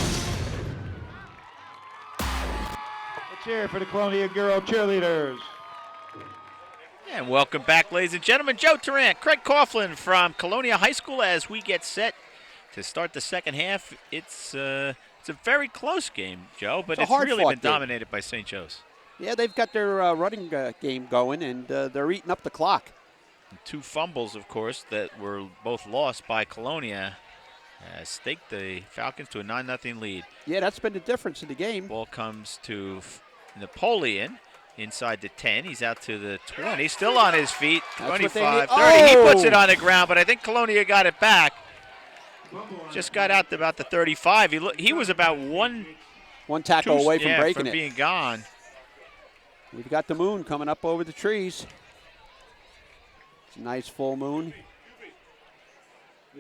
Let's hear it for the Colonia Girl cheerleaders. And welcome back, ladies and gentlemen. Joe Tarrant, Craig Coughlin from Colonia High School as we get set to start the second half. It's a very close game, Joe, but It's a it's really been hard-fought game. dominated by St. Joe's. Yeah, they've got their running game going, and they're eating up the clock. And 2 fumbles, of course, that were both lost by Colonia. Staked the Falcons to a 9-0 lead. Yeah, that's been the difference in the game. Ball comes to Napoleon inside the 10. He's out to the 20. Still on his feet. That's what they 25, need. 30. He puts Oh! it on the ground, but I think Colonia got it back. Just got out to about the 35. He was about one tackle away from breaking from it. being gone. We've got the moon coming up over the trees. It's a nice full moon.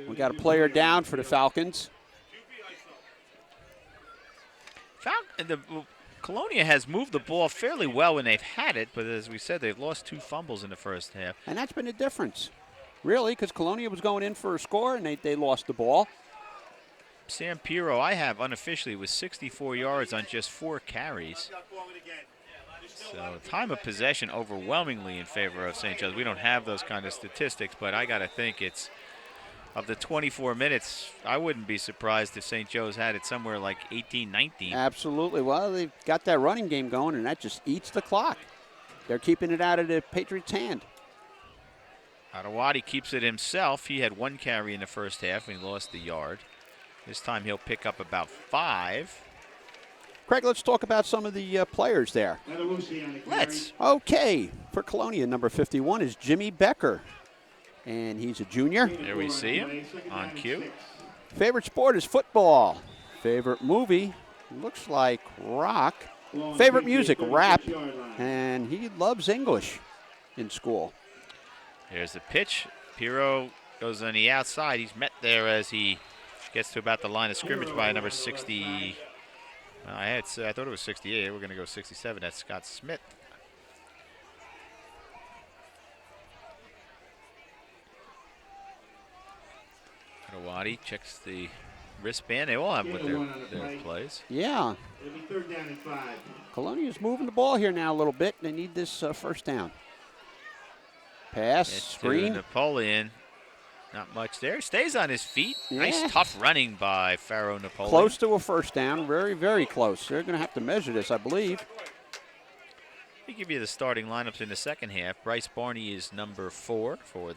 We got a player down for the Falcons. Colonia has moved the ball fairly well when they've had it, but as we said, they've lost 2 fumbles in the first half. And that's been the difference, really, because Colonia was going in for a score, and they lost the ball. Sam Pirro, I have unofficially, with 64 yards on just 4 carries. So time of possession overwhelmingly in favor of St. Joe's. We don't have those kind of statistics, but I got to think it's, of the 24 minutes, I wouldn't be surprised if St. Joe's had it somewhere like 18, 19. Absolutely. Well, they've got that running game going, and that just eats the clock. They're keeping it out of the Patriots' hand. Adewadi keeps it himself. He had 1 carry in the first half, and he lost the yard. This time he'll pick up about 5. Craig, let's talk about some of the players there. Let's. Okay. For Colonia, number 51 is Jimmy Becker, and he's a junior. There we see him on cue. Favorite sport is football. Favorite movie looks like rock. Favorite music, rap, and he loves English in school. Here's the pitch. Pirro goes on the outside. He's met there as he gets to about the line of scrimmage by number 60. I thought it was 68. We're going to go 67. That's Scott Smith. Adewadi checks the wristband. They all have with their plays. Yeah. It'll be 3rd down and 5. Colonia's moving the ball here now a little bit. They need this first down. Pass, It's screen. to Napoleon. Not much there. Stays on his feet. Yeah. Nice tough running by Pharaoh Napoleon. Close to a first down. Very, very close. They're going to have to measure this, I believe. Let me give you the starting lineups in the second half. Bryce Barney is number 4 for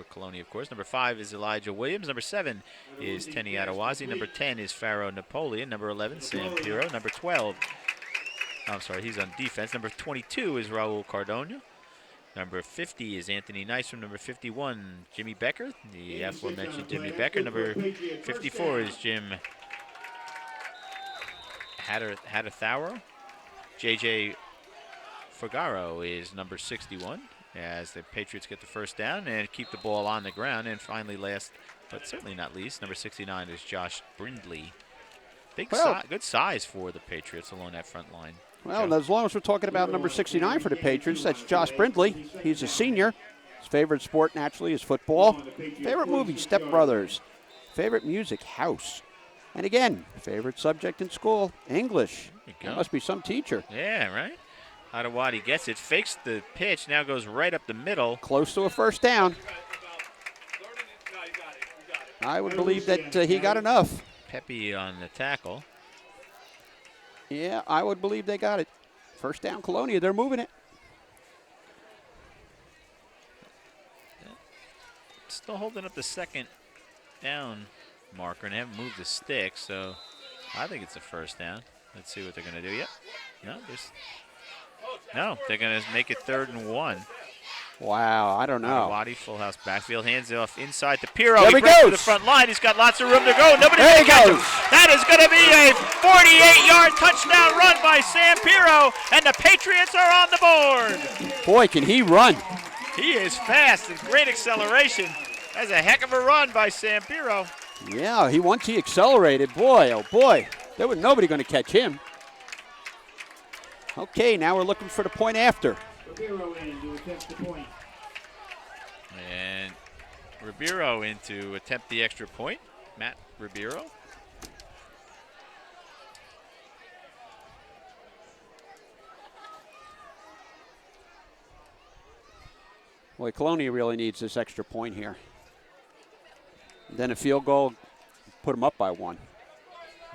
Colonia, of course. Number 5 is Elijah Williams. Number 7 is Tenny Adewadi. Number 10 is Pharaoh Napoleon. Number 11, Sam Pirro. Number 12, I'm sorry, he's on defense. Number 22 is Raul Cardona. Number 50 is Anthony Nystrom. Number 51, Jimmy Becker, the aforementioned Jimmy Becker. Number 54 is Jim Hattatharo. J.J. Fagaro is number 61 as the Patriots get the first down and keep the ball on the ground. And finally, last but certainly not least, number 69 is Josh Brindley. Good size for the Patriots along that front line. Well, as long as we're talking about number 69 for the Patriots, that's Josh Brindley. He's a senior. His favorite sport, naturally, is football. Favorite movie, Step Brothers. Favorite music, house. And again, favorite subject in school, English. That must be some teacher. Yeah, right? Adewati gets it, fakes the pitch, now goes right up the middle. Close to a first down. I would believe that he got enough. Pepe on the tackle. Yeah, I would believe they got it. First down, Colonia. They're moving it. Still holding up the second down marker, and they haven't moved the stick, so I think it's a first down. Let's see what they're going to do. Yep. No, they're going to make it 3rd and 1. Wow, I don't know. Adewati, full house backfield, hands it off inside to Piro. There he he breaks to goes. the front line. He's got lots of room to go. Nobody's There going he to catch goes. him. That is going to be a 48-yard touchdown run by Sam Piro, and the Patriots are on the board. Boy, can he run. He is fast and great acceleration. That's a heck of a run by Sam Piro. Yeah, once he accelerated, boy, oh boy, there was nobody going to catch him. Okay, now we're looking for the point after. Ribeiro in to attempt the point. And Ribeiro in to attempt the extra point. Matt Ribeiro. Boy, Colonia really needs this extra point here. Then a field goal, put him up by 1.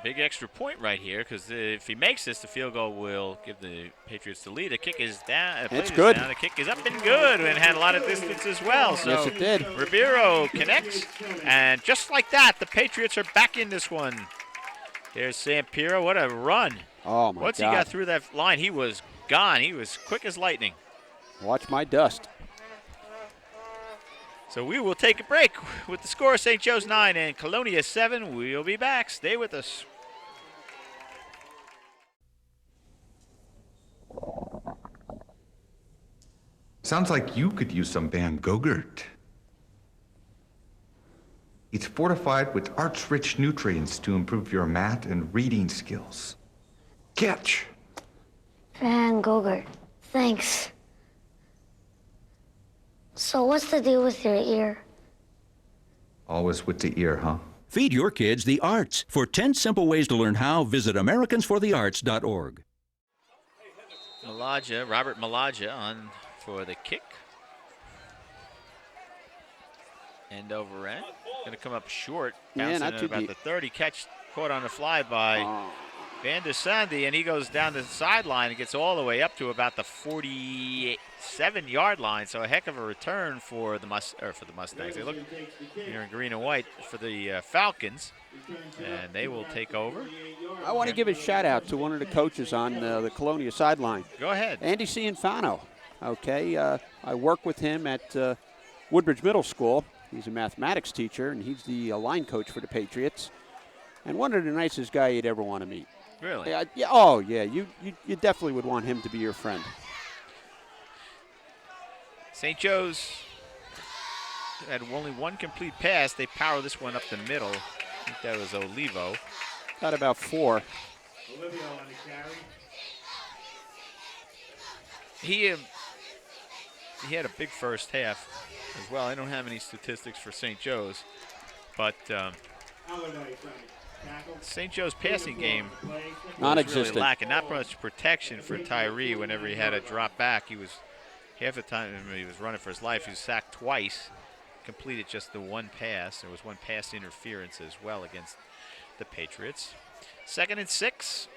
Big extra point right here, because if he makes this, the field goal will give the Patriots the lead. The kick is down. It's good. The kick is up and good, and had a lot of distance as well. So Yes, it did. Ribeiro connects, and just like that, the Patriots are back in this one. There's Sam Piro. What a run. Oh, my Once God. he got through that line, he was gone. He was quick as lightning. Watch my dust. So we will take a break with the score, St. Joe's 9 and Colonia 7. We'll be back. Stay with us. Sounds like you could use some Van Gogurt. It's fortified with arch-rich nutrients to improve your math and reading skills. Catch! Van Gogurt, thanks. So what's the deal with your ear? Always with the ear, huh? Feed your kids the arts. For 10 simple ways to learn how, visit AmericansForTheArts.org. Robert Malaja on for the kick. End over end. Going to come up short. Bouncing not at too about deep. the 30. Catch caught on the fly by Van der Sande, and he goes down the sideline and gets all the way up to about the 47-yard line. So a heck of a return for the Mustangs. They look here in green and white for the Falcons, and they will take over. I want to give a shout out to one of the coaches on the Colonia sideline. Go ahead. Andy Cianfano. Okay, I work with him at Woodbridge Middle School. He's a mathematics teacher, and he's the line coach for the Patriots. And one of the nicest guy you'd ever want to meet. Really? Yeah. Oh, yeah. You definitely would want him to be your friend. St. Joe's had only one complete pass. They power this one up the middle. I think that was Olivo. Got about 4. Olivio on the carry. He had a big first half as well. I don't have any statistics for St. Joe's, but St. Joe's passing game Non-existent. was really lacking. Not much protection for Tyree whenever he had to drop back. He was half the time when he was running for his life. He was sacked twice, completed just the one pass. There was one pass interference as well against the Patriots. 2nd and 6.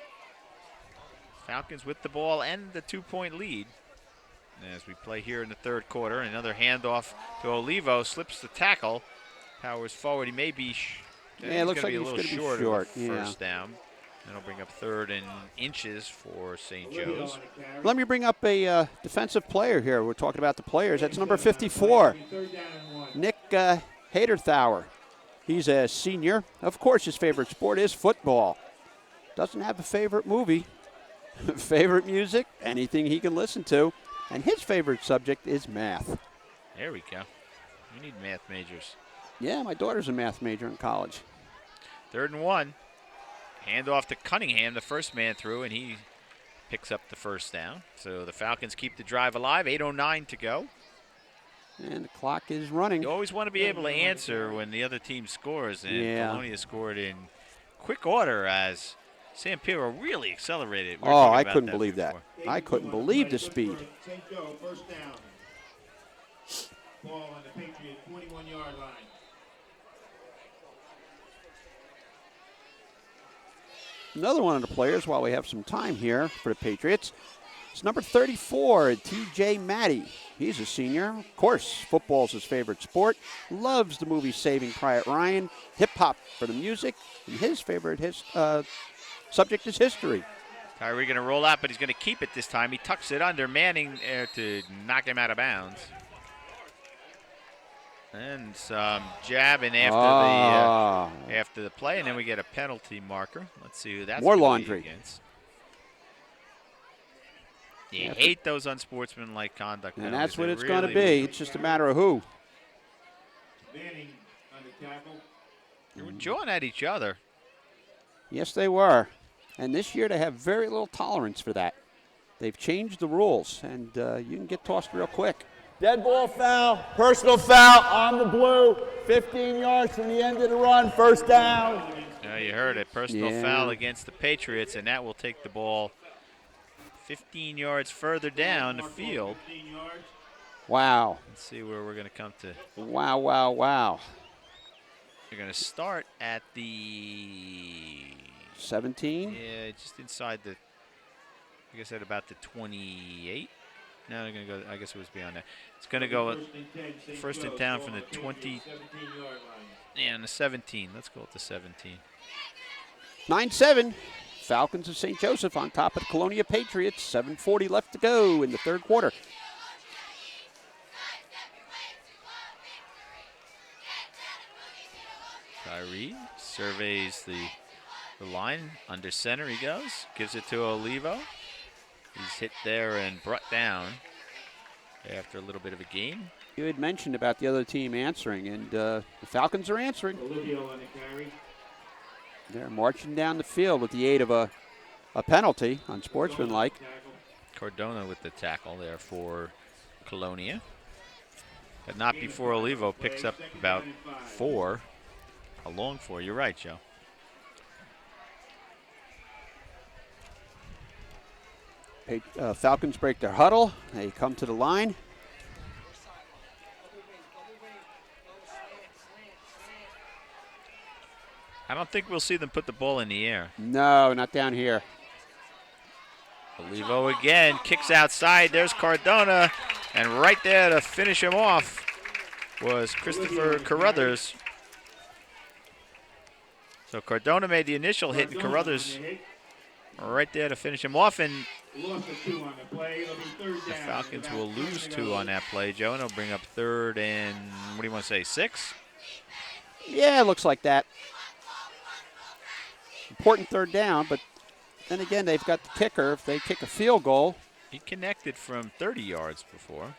Falcons with the ball and the 2-point lead. As we play here in the 3rd quarter, another handoff to Olivo, slips the tackle, powers forward. He may be it looks like be a he's little going to be short short. of a first down. That'll bring up 3rd and inches for St. Joe's. Let me bring up a defensive player here. We're talking about the players. That's number 54, Nick Haderthauer. He's a senior. Of course, his favorite sport is football. Doesn't have a favorite movie, favorite music, anything he can listen to. And his favorite subject is math. There we go. We need math majors. Yeah, my daughter's a math major in college. 3rd and 1. Hand off to Cunningham, the first man through, and he picks up the first down. So the Falcons keep the drive alive. 8:09 to go. And the clock is running. You always want to be able to answer when the other team scores, and Yeah. Colonia scored in quick order as San Pedro really accelerated. We were Oh, talking I about couldn't that believe that. before. I couldn't believe the speed. St. Joe, first down. Ball on the Patriot 21-yard line. Another one of the players, while we have some time here for the Patriots, is number 34, T.J. Matty. He's a senior. Of course, football's his favorite sport. Loves the movie Saving Private Ryan. Hip-hop for the music. And his favorite subject is history. Tyree going to roll out, but he's going to keep it this time. He tucks it under Manning to knock him out of bounds. And some jabbing after the play, and then we get a penalty marker. Let's see who that's more gonna laundry be against. You hate those unsportsmanlike conduct and penalties. that's what They it's going to really be. It's just a matter of who. Manning on the tackle. They were jawing at each other. Yes, they were. And this year they have very little tolerance for that. They've changed the rules, and you can get tossed real quick. Dead ball foul, personal foul on the blue, 15 yards from the end of the run, first down. Yeah, you heard it. Personal foul against the Patriots, and that will take the ball 15 yards further down the field. Wow. Let's see where we're going to come to. Wow, wow, wow. They're going to start at the 17? Yeah, just inside the, I guess at about the 28. No, they're going to go, I guess it was beyond that. It's going to go first and 10 from the 20. Yeah, and the 17. Let's go with the 17. 9-7. Falcons of St. Joseph on top of the Colonia Patriots. 7:40 left to go in the third quarter. Tyree surveys the line. Under center he goes. Gives it to Olivo. He's hit there and brought down after a little bit of a gain. You had mentioned about the other team answering, and the Falcons are answering. They're marching down the field with the aid of a penalty, unsportsmanlike. Cardona with the tackle there for Colonia. But not before Olivo picks up about 4. A long 4. You're right, Joe. Falcons break their huddle. They come to the line. I don't think we'll see them put the ball in the air. No, not down here. Olivo again kicks outside. There's Cardona. And right there to finish him off was Christopher Carruthers. So Cardona made the initial hit, and Carruthers right there to finish him off. And the Falcons will lose 2 on that play, Joe, and it'll bring up 3rd and, what do you want to say, 6? Yeah, it looks like that. Important third down, but then again, they've got the kicker. If they kick a field goal. He connected from 30 yards before.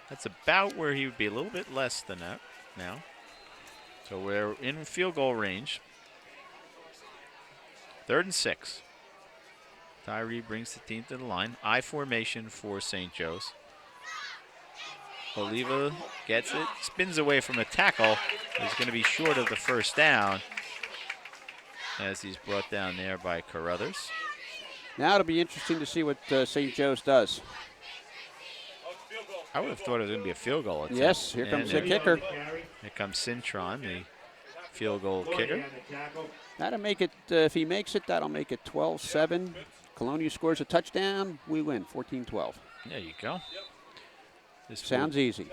That's about where he would be, a little bit less than that now. So we're in field goal range. 3rd and 6. Tyree brings the team to the line. I formation for St. Joe's. Oliva gets it, spins away from a tackle. He's going to be short of the first down as he's brought down there by Carruthers. Now it'll be interesting to see what St. Joe's does. I would have thought it was going to be a field goal attempt. Yes, here comes the kicker. Here comes Cintron, the field goal kicker. That'll make it, if he makes it, that'll make it 12-7. Colonia scores a touchdown. We win 14-12. There you go. This sounds easy.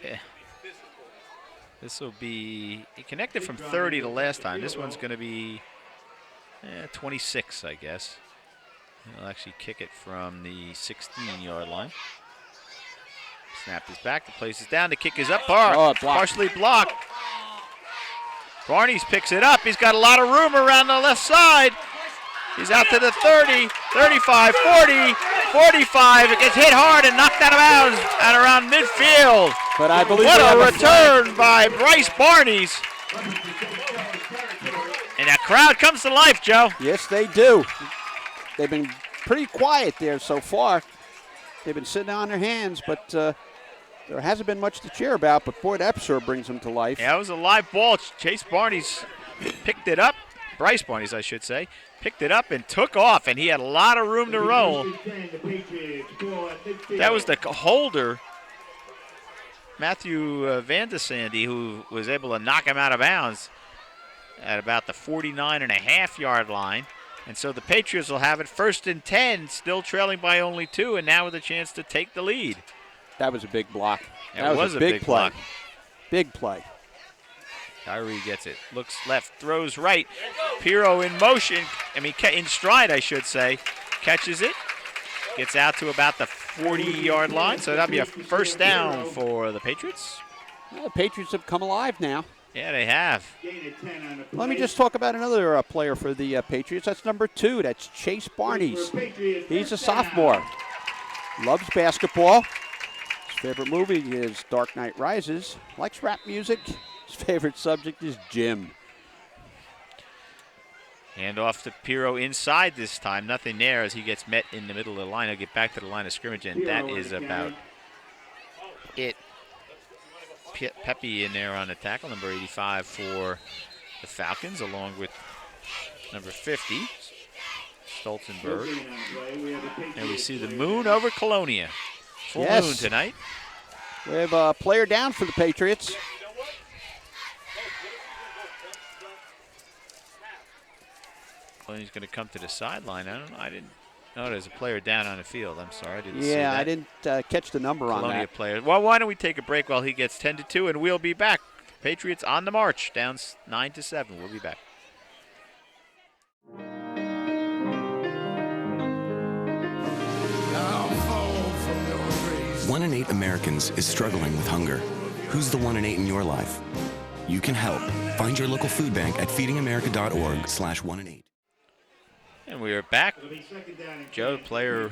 Yeah. This will be, he connected from 30 the last time. This one's going to be 26, I guess. He'll actually kick it from the 16-yard line. Snap is back. The place is down. The kick is up. Partially blocked. Barnes picks it up. He's got a lot of room around the left side. He's out to the 30, 35, 40, 45. It gets hit hard and knocked out of bounds at around midfield. But I believe what a return by Bryce Barnes. And that crowd comes to life, Joe. Yes, they do. They've been pretty quiet there so far. They've been sitting on their hands, but there hasn't been much to cheer about. But boy, that sure brings them to life. Yeah, it was a live ball. Chase Barnes picked it up. Bryce Barnes, I should say, picked it up and took off, and he had a lot of room to roll. That was the holder, Matthew Van de Sandy, who was able to knock him out of bounds at about the 49.5-yard line. And so the Patriots will have it 1st and 10, still trailing by only 2, and now with a chance to take the lead. That was a big block. That was a big play. block. Big play. Kyrie gets it. Looks left, throws right. Pirro in motion. In stride, I should say. Catches it. Gets out to about the 40-yard line. So that'll be a 1st down for the Patriots. Well, the Patriots have come alive now. Yeah, they have. Let me just talk about another player for the Patriots. That's number 2. That's Chase Barnes. He's a sophomore. Loves basketball. His favorite movie is Dark Knight Rises. Likes rap music. His favorite subject is gym. Hand off to Pirro inside this time. Nothing there as he gets met in the middle of the line. He'll get back to the line of scrimmage, and that is about it. Pepe in there on the tackle, number 85 for the Falcons, along with number 50, Stoltenberg. And we see the moon over Colonia. Full moon tonight. We have a player down for the Patriots. Colonia's going to come to the sideline. I didn't know there's a player down on the field. I'm sorry, I didn't see that. Yeah, I didn't catch the number on Colonia that. player. Well, why don't we take a break while he gets 10-2, and we'll be back. Patriots on the march, down 9-7. We'll be back. One in 8 Americans is struggling with hunger. Who's the 1 in 8 in your life? You can help. Find your local food bank at feedingamerica.org/1 in 8. And we are back. Joe, player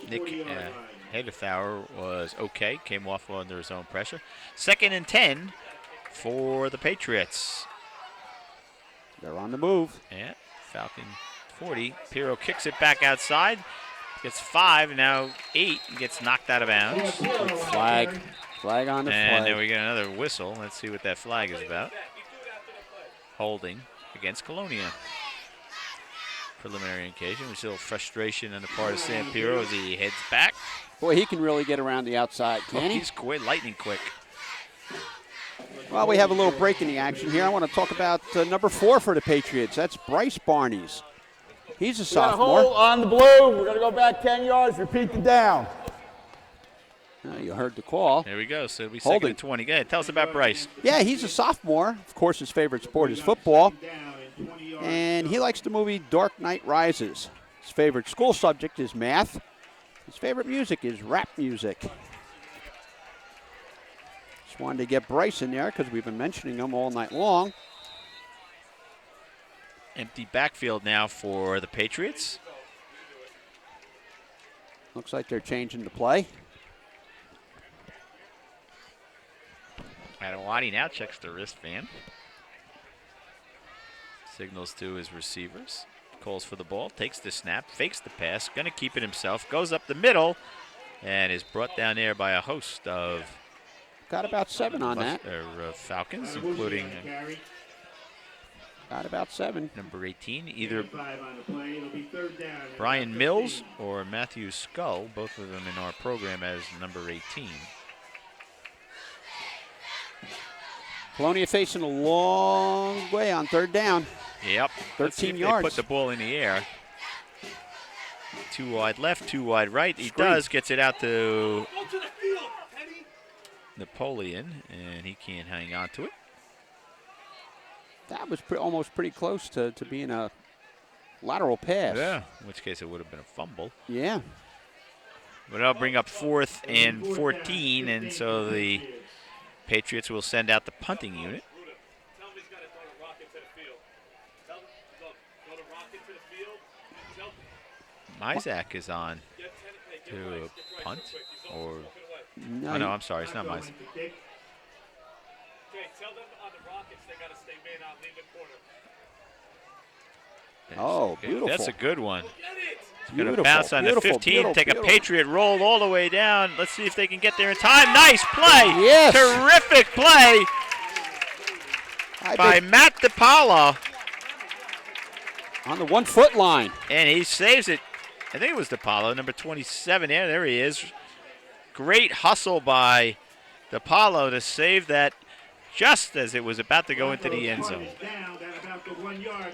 Nick Hagethauer was okay. Came off under his own pressure. 2nd and 10 for the Patriots. They're on the move. Yeah, Falcon 40. Pirro kicks it back outside. Gets 5, now 8. Gets knocked out of bounds. Flag. Flag on the and flag. there we get another whistle. Let's see what that flag is about. Holding against Colonia. Preliminary occasion. We see a little frustration on the part of Sam Pirro as he heads back. Boy, he can really get around the outside, can he? He's quick, lightning quick. Well, we have a little break in the action here. I want to talk about number 4 for the Patriots. That's Bryce Barnes. He's a sophomore. Hold on the blue. We're going to go back 10 yards. Repeat the down. You heard the call. There we go. So it'll be 2nd Holding. and 20. Go ahead. Tell us about Bryce. Yeah, he's a sophomore. Of course, his favorite sport is football. And he likes the movie Dark Knight Rises. His favorite school subject is math. His favorite music is rap music. Just wanted to get Bryce in there because we've been mentioning him all night long. Empty backfield now for the Patriots. Looks like they're changing the play. Adewale now checks the wristband. Signals to his receivers. Calls for the ball, takes the snap, fakes the pass, going to keep it himself, goes up the middle, and is brought down there by a host of Got about 7 on that. Falcons, including Got about 7. number 18, either Brian Mills or Matthew Skull, both of them in our program as number 18. Colonia facing a long way on 3rd down. Yep. 13 They yards. put the ball in the air. 2 wide left, 2 wide right. He Screen. does, gets it out to Napoleon, and he can't hang on to it. That was almost pretty close to being a lateral pass. Yeah. In which case it would have been a fumble. Yeah. But I'll bring up 4th and 14, and so the Patriots will send out the punting unit. Mizak is on to punt, or no, no, I'm sorry, it's not Mizak. Oh, beautiful. That's a good one. He's going to Beautiful, bounce on the beautiful, 15, beautiful, take beautiful. a Patriot roll all the way down. Let's see if they can get there in time. Nice play. Yes. Terrific play by Matt DiPaolo. On the 1 foot line. And he saves it. I think it was DePaulo, number 27. Yeah, there he is. Great hustle by DePaulo to save that just as it was about to go into the end zone.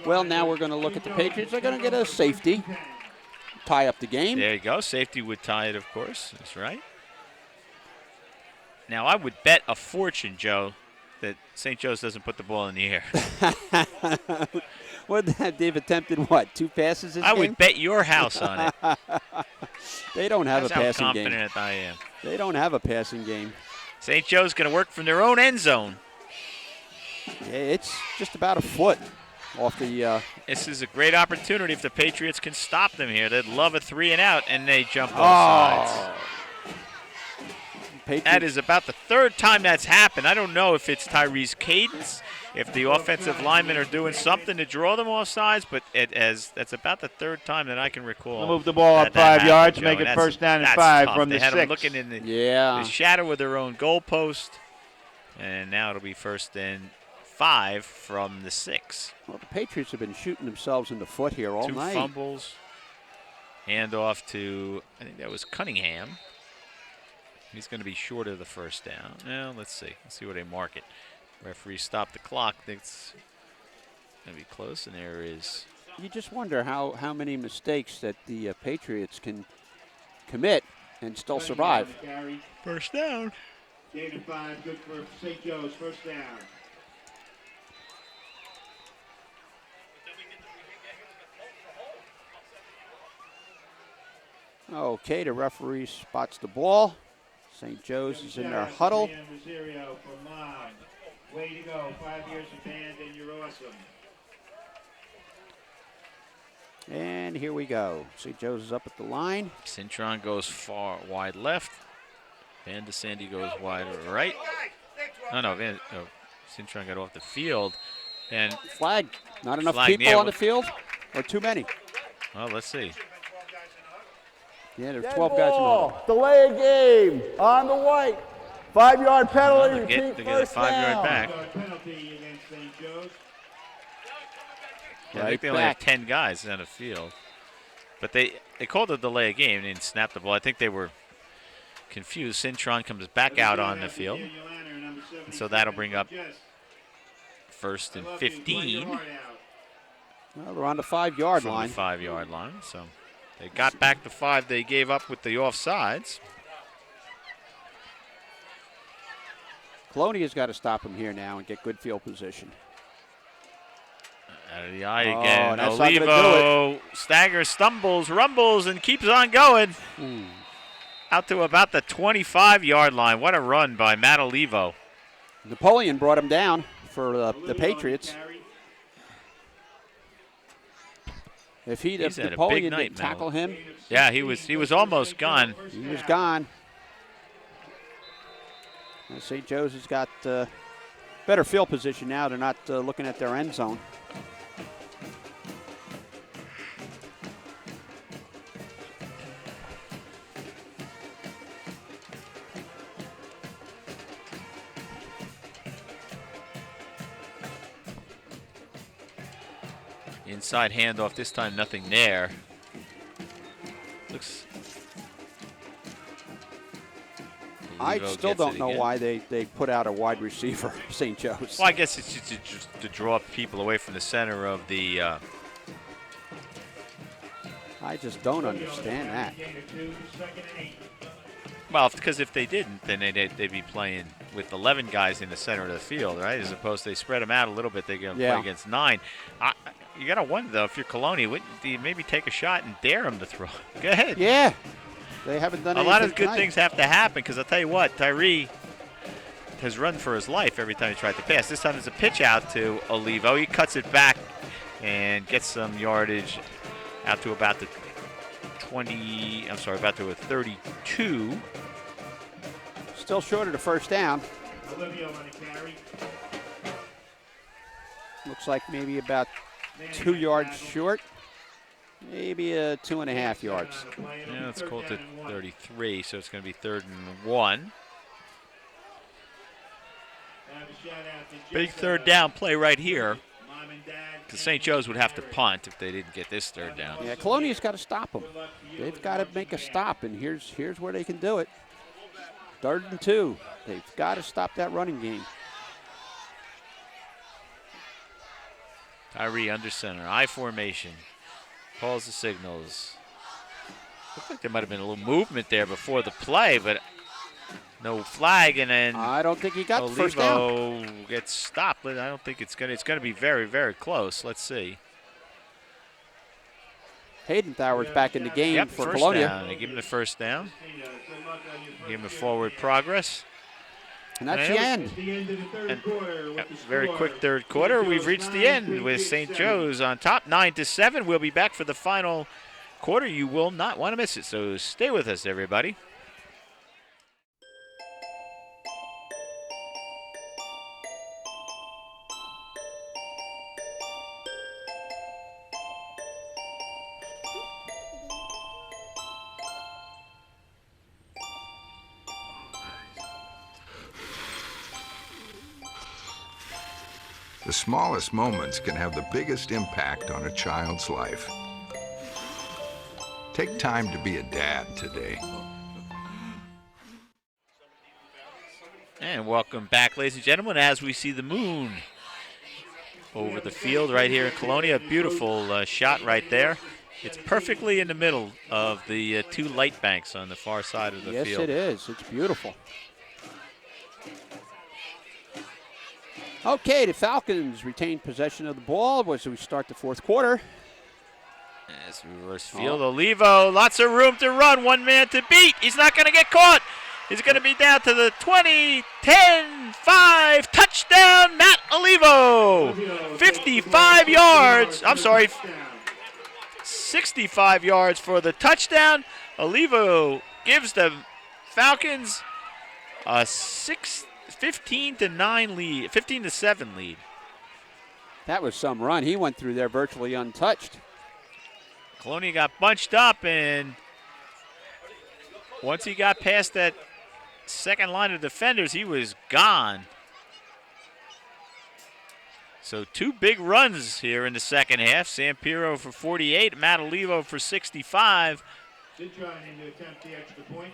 Well, now we're going to look at the Patriots. They're going to get a safety, tie up the game. There you go. Safety would tie it, of course. That's right. Now, I would bet a fortune, Joe, that St. Joe's doesn't put the ball in the air. What, they've attempted what, 2 passes this I game? would bet your house on it. They don't have That's a passing how game. confident I am. They don't have a passing game. St. Joe's going to work from their own end zone. Yeah, it's just about a foot off the. This is a great opportunity if the Patriots can stop them here. They'd love a 3 and out, and they jump both sides. That is about the 3rd time that's happened. I don't know if it's Tyree's cadence, if the offensive linemen are doing something to draw them off sides, but that's about the 3rd time that I can recall. They'll move the ball up 5 yards, make it first down and 5 tough. from the They had 6. them looking in the shadow of their own goalpost, and now it'll be first and 5 from the 6. Well, the Patriots have been shooting themselves in the foot here all 2 night. fumbles. Handoff to, I think that was Cunningham. He's going to be short of the first down. Well, let's see. Let's see where they mark it. Referee stopped the clock. It's going to be close, and there is. You just wonder how many mistakes that the Patriots can commit and still survive. First down. Gain of 5, good for St. Joe's, first down. Okay, the referee spots the ball. St. Joe's is in their huddle. Way to go, 5 years of band, and you're awesome. And here we go. St. Joe's is up at the line. Cintron goes far wide left. Van DeSandy goes wide right. Cintron got off the field. And flag. Not enough flag, people on the field, or too many. Well, let's see. Yeah, there's 12 guys in the huddle. Delay a game on the white. 5-yard penalty. They get a 5-yard back. Yeah, I think they only have 10 guys on the field. But they called a delay a game and didn't snap the ball. I think they were confused. Cintron comes back out on the field. And so that'll bring up first and 15. Well, they're on the 5-yard line. The 5-yard line. So they got back the 5 they gave up with the offsides. Colonia's got to stop him here now and get good field position. Out of the eye again. That's not gonna Olivo staggers, stumbles, rumbles, and keeps on going. Out to about the 25-yard line. What a run by Matt Olivo. Napoleon brought him down for the Patriots. If Napoleon didn't tackle him. Yeah, he was almost gone. He was gone. St. Joe's has got better field position now. They're not looking at their end zone. Inside handoff, this time nothing there. I still don't know why they put out a wide receiver, St. Joe's. Well, I guess it's just to draw people away from the center of the. I just don't understand that. Well, because if they didn't, then they'd be playing with 11 guys in the center of the field, right? As opposed to they spread them out a little bit, they can play against 9. You got to wonder, though, if you're Colonia, wouldn't you maybe take a shot and dare them to throw? Go ahead. Yeah. They haven't done anything a lot of good tonight. things have to happen, because I'll tell you what, Tyree has run for his life every time he tried to pass. This time there's a pitch out to Olivo. He cuts it back and gets some yardage out to about the 32. Still short of the first down. Looks like maybe about 2 yards short. Maybe 2.5 yards. Yeah, let's call it to 33, so it's going to be 3rd and 1. Big third down play right here. Because St. Joe's would have to punt if they didn't get this third down. Yeah, Colonia's got to stop them. They've got to make a stop, and here's where they can do it. 3rd and 2. They've got to stop that running game. Tyree under center, I formation. Calls the signals. Looks like there might have been a little movement there before the play, but no flag, and then I don't think he got the first down. Olivo gets stopped, but I don't think it's gonna be very, very close. Let's see. Haydenthower's back in the game for first Colonia. Down. They give him the first down. Give him a forward progress. And that's the end. Very quick third quarter. We've reached the end with St. Joe's on top, 9-7. We'll be back for the final quarter. You will not want to miss it, so stay with us, everybody. The smallest moments can have the biggest impact on a child's life. Take time to be a dad today. And welcome back, ladies and gentlemen, as we see the moon over the field right here in Colonia. A beautiful shot right there. It's perfectly in the middle of the 2 light banks on the far side of the field. Yes, it is. It's beautiful. Okay, the Falcons retain possession of the ball as we start the 4th quarter. As we reverse field, Olivo, lots of room to run, 1 man to beat. He's not going to get caught. He's going to be down to the 20, 10, 5, touchdown, Matt Olivo. 55 yards, 65 yards for the touchdown. Olivo gives the Falcons a 15-9 lead, 15-7 lead. That was some run. He went through there virtually untouched. Colonia got bunched up, and once he got past that second line of defenders, he was gone. So 2 big runs here in the second half. Sampiro for 48, Matt Olivo for 65. Cintron in to attempt the extra point.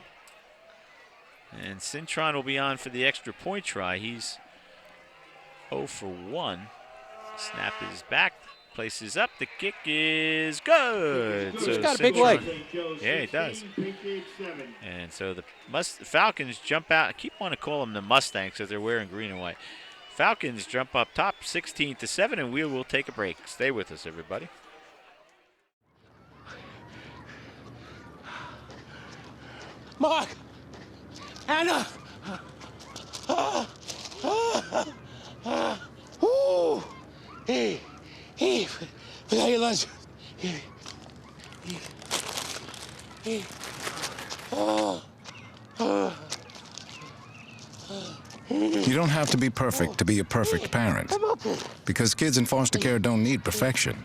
And Cintron will be on for the extra point try. He's 0 for 1. Snap is back. Places up. The kick is good. He's got a big leg. Yeah, he does. And so the Falcons jump out. I keep wanting to call them the Mustangs because they're wearing green and white. Falcons jump up top 16-7, and we will take a break. Stay with us, everybody. Mark! Anna! Ooh! Hey! Forgot your lunch. You don't have to be perfect to be a perfect parent. Because kids in foster care don't need perfection.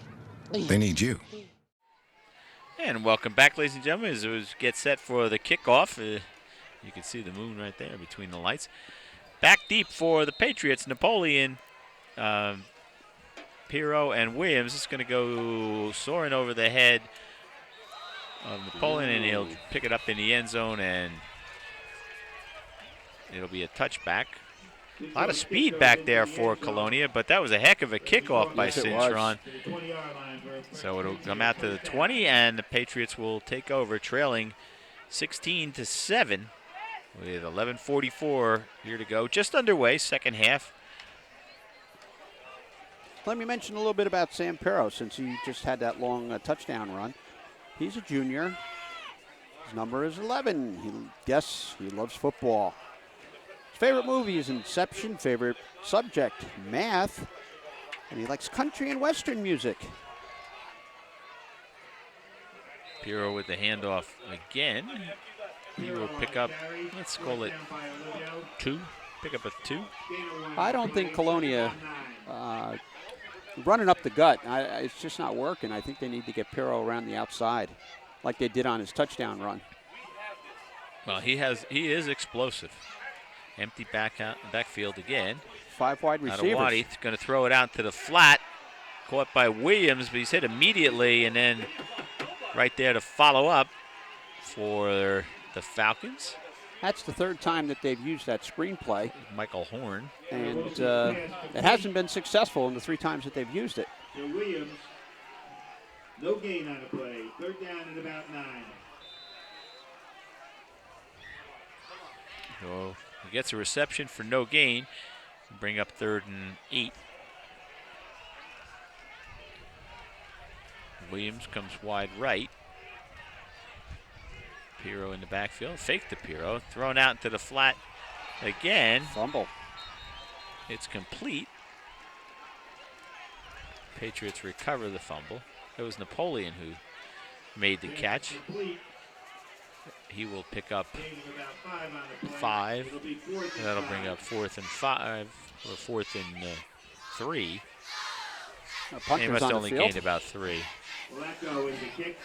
They need you. And welcome back, ladies and gentlemen, as we get set for the kickoff. You can see the moon right there between the lights. Back deep for the Patriots, Napoleon, Pirro, and Williams. It's going to go soaring over the head of Napoleon, and he'll pick it up in the end zone, and it'll be a touchback. A lot of speed back there for Colonia, but that was a heck of a kickoff by Cintron. So it'll come out to the 20, and the Patriots will take over, trailing 16-7 with 11:44 here to go. Just underway, second half. Let me mention a little bit about Sam Pirro since he just had that long touchdown run. He's a junior. His number is 11. He loves football. His favorite movie is Inception. Favorite subject, math. And he likes country and western music. Pirro with the handoff again. He will pick up, let's call it 2. Pick up a 2. I don't think Colonia running up the gut, it's just not working. I think they need to get Pirro around the outside like they did on his touchdown run. Well, he is explosive. Empty backfield again. 5 wide receivers. He's going to throw it out to the flat. caught by Williams, but he's hit immediately, and then right there to follow up for the Falcons. That's the third time that they've used that screenplay. Michael Horn. And it hasn't been successful in the 3 times that they've used it. So Williams, no gain on the play. Third down at about 9. So he gets a reception for no gain. Bring up 3rd and 8. Williams comes wide right. Pirro in the backfield. Fake to Pirro. Thrown out into the flat again. Fumble. It's complete. Patriots recover the fumble. It was Napoleon who made the catch. He will pick up 5. That'll bring up 4th and 5, or 4th and 3. He must only gained about 3. Flacco is the kick.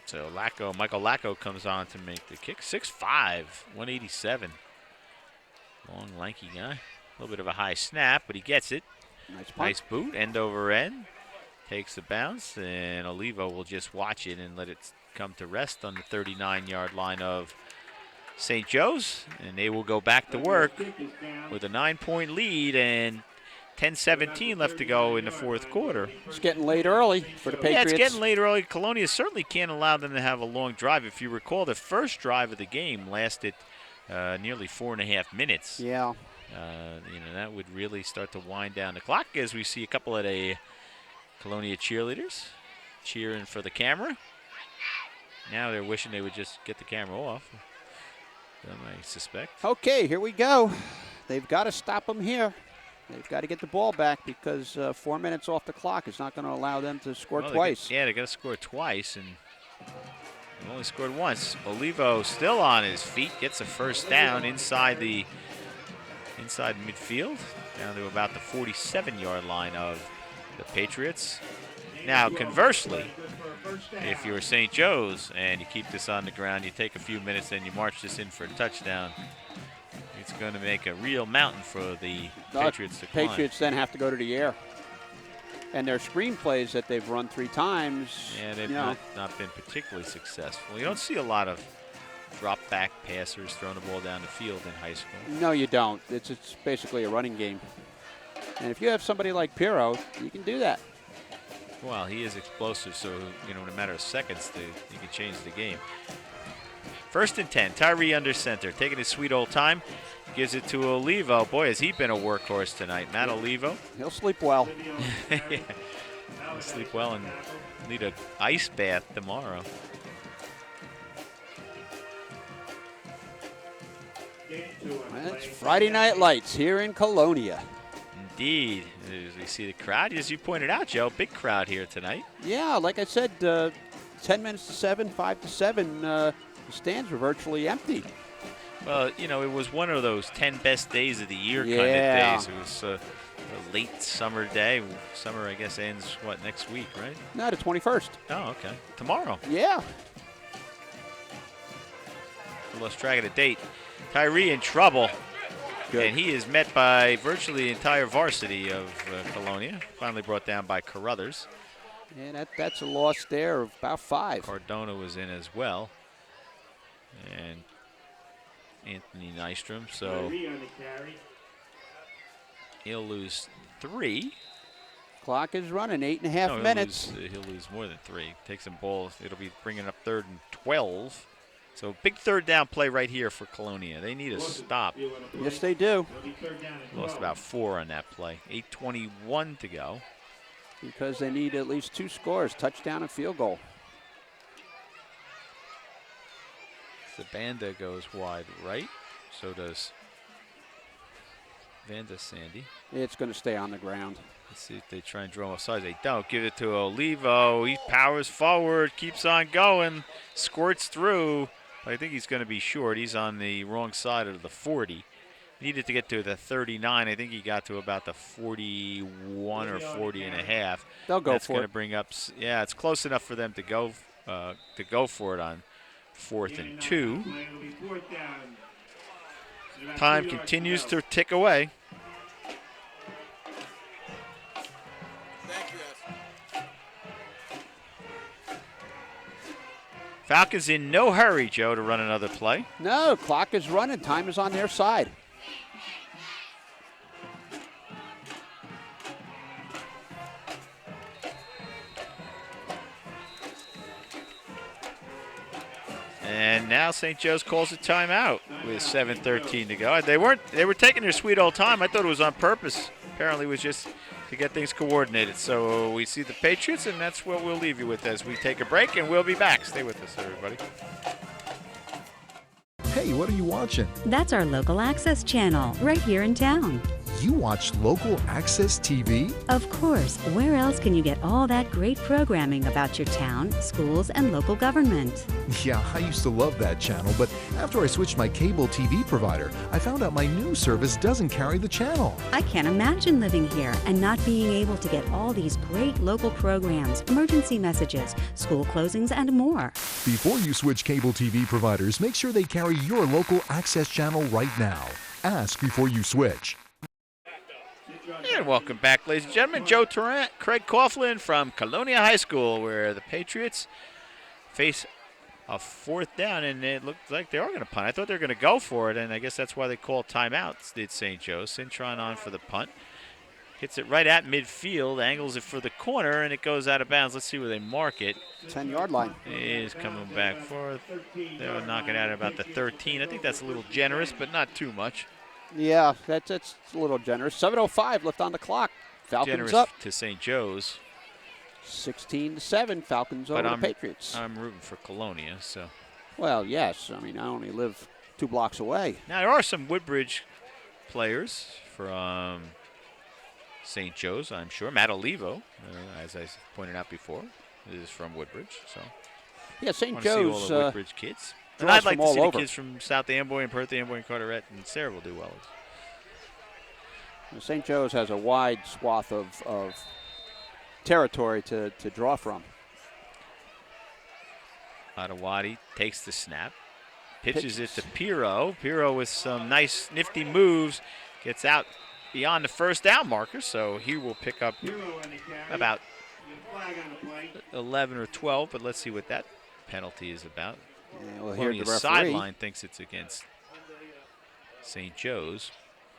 So Michael Lacko comes on to make the kick. 6'5", 187. Long, lanky guy. A little bit of a high snap, but he gets it. Nice boot, end over end. Takes the bounce, and Olivo will just watch it and let it come to rest on the 39-yard line of St. Joe's. And they will go back to work with a 9-point lead and 10-17 left to go in the 4th quarter. It's getting late early for the Patriots. Yeah, it's getting late early. Colonia certainly can't allow them to have a long drive. If you recall, the first drive of the game lasted nearly 4.5 minutes. Yeah. That would really start to wind down the clock as we see a couple of the Colonia cheerleaders cheering for the camera. Now they're wishing they would just get the camera off, I suspect. Okay, here we go. They've got to stop them here. They've got to get the ball back because 4 minutes off the clock is not going to allow them to score twice. They're going to score twice, and they've only scored once. Olivo still on his feet, gets a first down inside midfield, down to about the 47-yard line of the Patriots. Now, conversely, if you're St. Joe's and you keep this on the ground, you take a few minutes and you march this in for a touchdown, it's going to make a real mountain for the Patriots to climb. Patriots then have to go to the air. And their screenplays that they've run 3 times. Yeah, they've not been particularly successful. You don't see a lot of drop-back passers throwing the ball down the field in high school. No, you don't. It's basically a running game. And if you have somebody like Pirro, you can do that. Well, he is explosive, so in a matter of seconds, he can change the game. 1st and 10, Tyree under center, taking his sweet old time. Gives it to Olivo. Boy, has he been a workhorse tonight. Matt Olivo. He'll sleep well. He'll sleep well and need an ice bath tomorrow. It's Friday Night Lights here in Colonia. Indeed. As we see the crowd, as you pointed out, Joe, big crowd here tonight. Yeah, like I said, 10 minutes to 7, 5 to 7, the stands were virtually empty. Well, it was one of those 10 best days of the year kind of days. It was a late summer day. Summer, I guess, ends, next week, right? No, the 21st. Oh, okay. Tomorrow. Yeah. I lost track of the date. Tyree in trouble. Good. And he is met by virtually the entire varsity of Colonia. Finally brought down by Carruthers. And that's a loss there of about 5. Cardona was in as well. And Anthony Nystrom, so he'll lose 3. Clock is running, 8.5 minutes. He'll lose more than 3. Take some balls. It'll be bringing up 3rd and 12. So big 3rd down play right here for Colonia. They need a stop. Yes, they do. Lost about 4 on that play. 8:21 to go. Because they need at least 2 scores, touchdown and field goal. Zabanda goes wide right. So does Vanda Sandy. It's going to stay on the ground. Let's see if they try and draw him offside. They don't. Give it to Olivo. He powers forward, keeps on going, squirts through. But I think he's going to be short. He's on the wrong side of the 40. Needed to get to the 39. I think he got to about the 41 or 40 and a half. They'll go That's for going it. to bring up. Yeah, it's close enough for them to go for it on 4th and 2. Time continues to tick away. Falcons in no hurry, Joe, to run another play. No, clock is running. Time is on their side. And now St. Joe's calls a timeout with 7:13 to go. They were taking their sweet old time. I thought it was on purpose. Apparently it was just to get things coordinated. So we see the Patriots, and that's what we'll leave you with as we take a break, and we'll be back. Stay with us, everybody. Hey, what are you watching? That's our local access channel right here in town. You watch local access TV? Of course, where else can you get all that great programming about your town, schools, and local government? Yeah, I used to love that channel, but after I switched my cable TV provider, I found out my new service doesn't carry the channel. I can't imagine living here and not being able to get all these great local programs, emergency messages, school closings, and more. Before you switch cable TV providers, make sure they carry your local access channel right now. Ask before you switch. And welcome back, ladies and gentlemen. Joe Tarrant, Craig Coughlin from Colonia High School, where the Patriots face a fourth down, and it looked like they are going to punt. I thought they were going to go for it, and I guess that's why they called timeouts, did St. Joe. Cintron on for the punt. Hits it right at midfield, angles it for the corner, and it goes out of bounds. Let's see where they mark it. 10-yard line. It is coming back for. They'll knock it out at about the 13. I think that's a little generous, but not too much. Yeah, that's a little generous. 7:05 left on the clock. Falcons Generous up. to St. Joe's. 16-7. Falcons over the Patriots. I'm rooting for Colonia, so. Well, yes. I mean, I only live 2 blocks away. Now, there are some Woodbridge players from St. Joe's, I'm sure. Matt Olivo, as I pointed out before, is from Woodbridge. So. Yeah, St. Joe's. Joe's. See all the Woodbridge kids. And I'd like to see the kids from South Amboy and Perth Amboy and Carteret and Sarah will do well. St. Joe's has a wide swath of territory to draw from. Adewati takes the snap, pitches it to Piro. Piro with some nice nifty moves gets out beyond the first down marker, so he will pick up about 11 or 12, but let's see what that penalty is about. Yeah, well, here the sideline thinks it's against St. Joe's.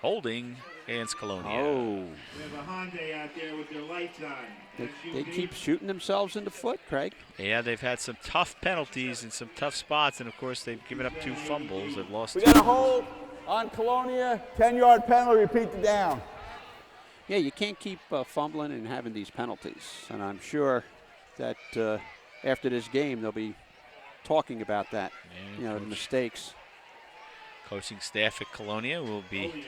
Holding against Colonia. Oh. There's a Hyundai out there with their lights on. They keep shooting themselves in the foot, Craig. Yeah, they've had some tough penalties in some tough spots, and of course they've given up 2 fumbles. They've lost. We got a hold on Colonia. 10-yard penalty. Repeat the down. Yeah, you can't keep fumbling and having these penalties, and I'm sure that after this game they'll be talking about that. Yeah, the mistakes. Coaching staff at Colonia will be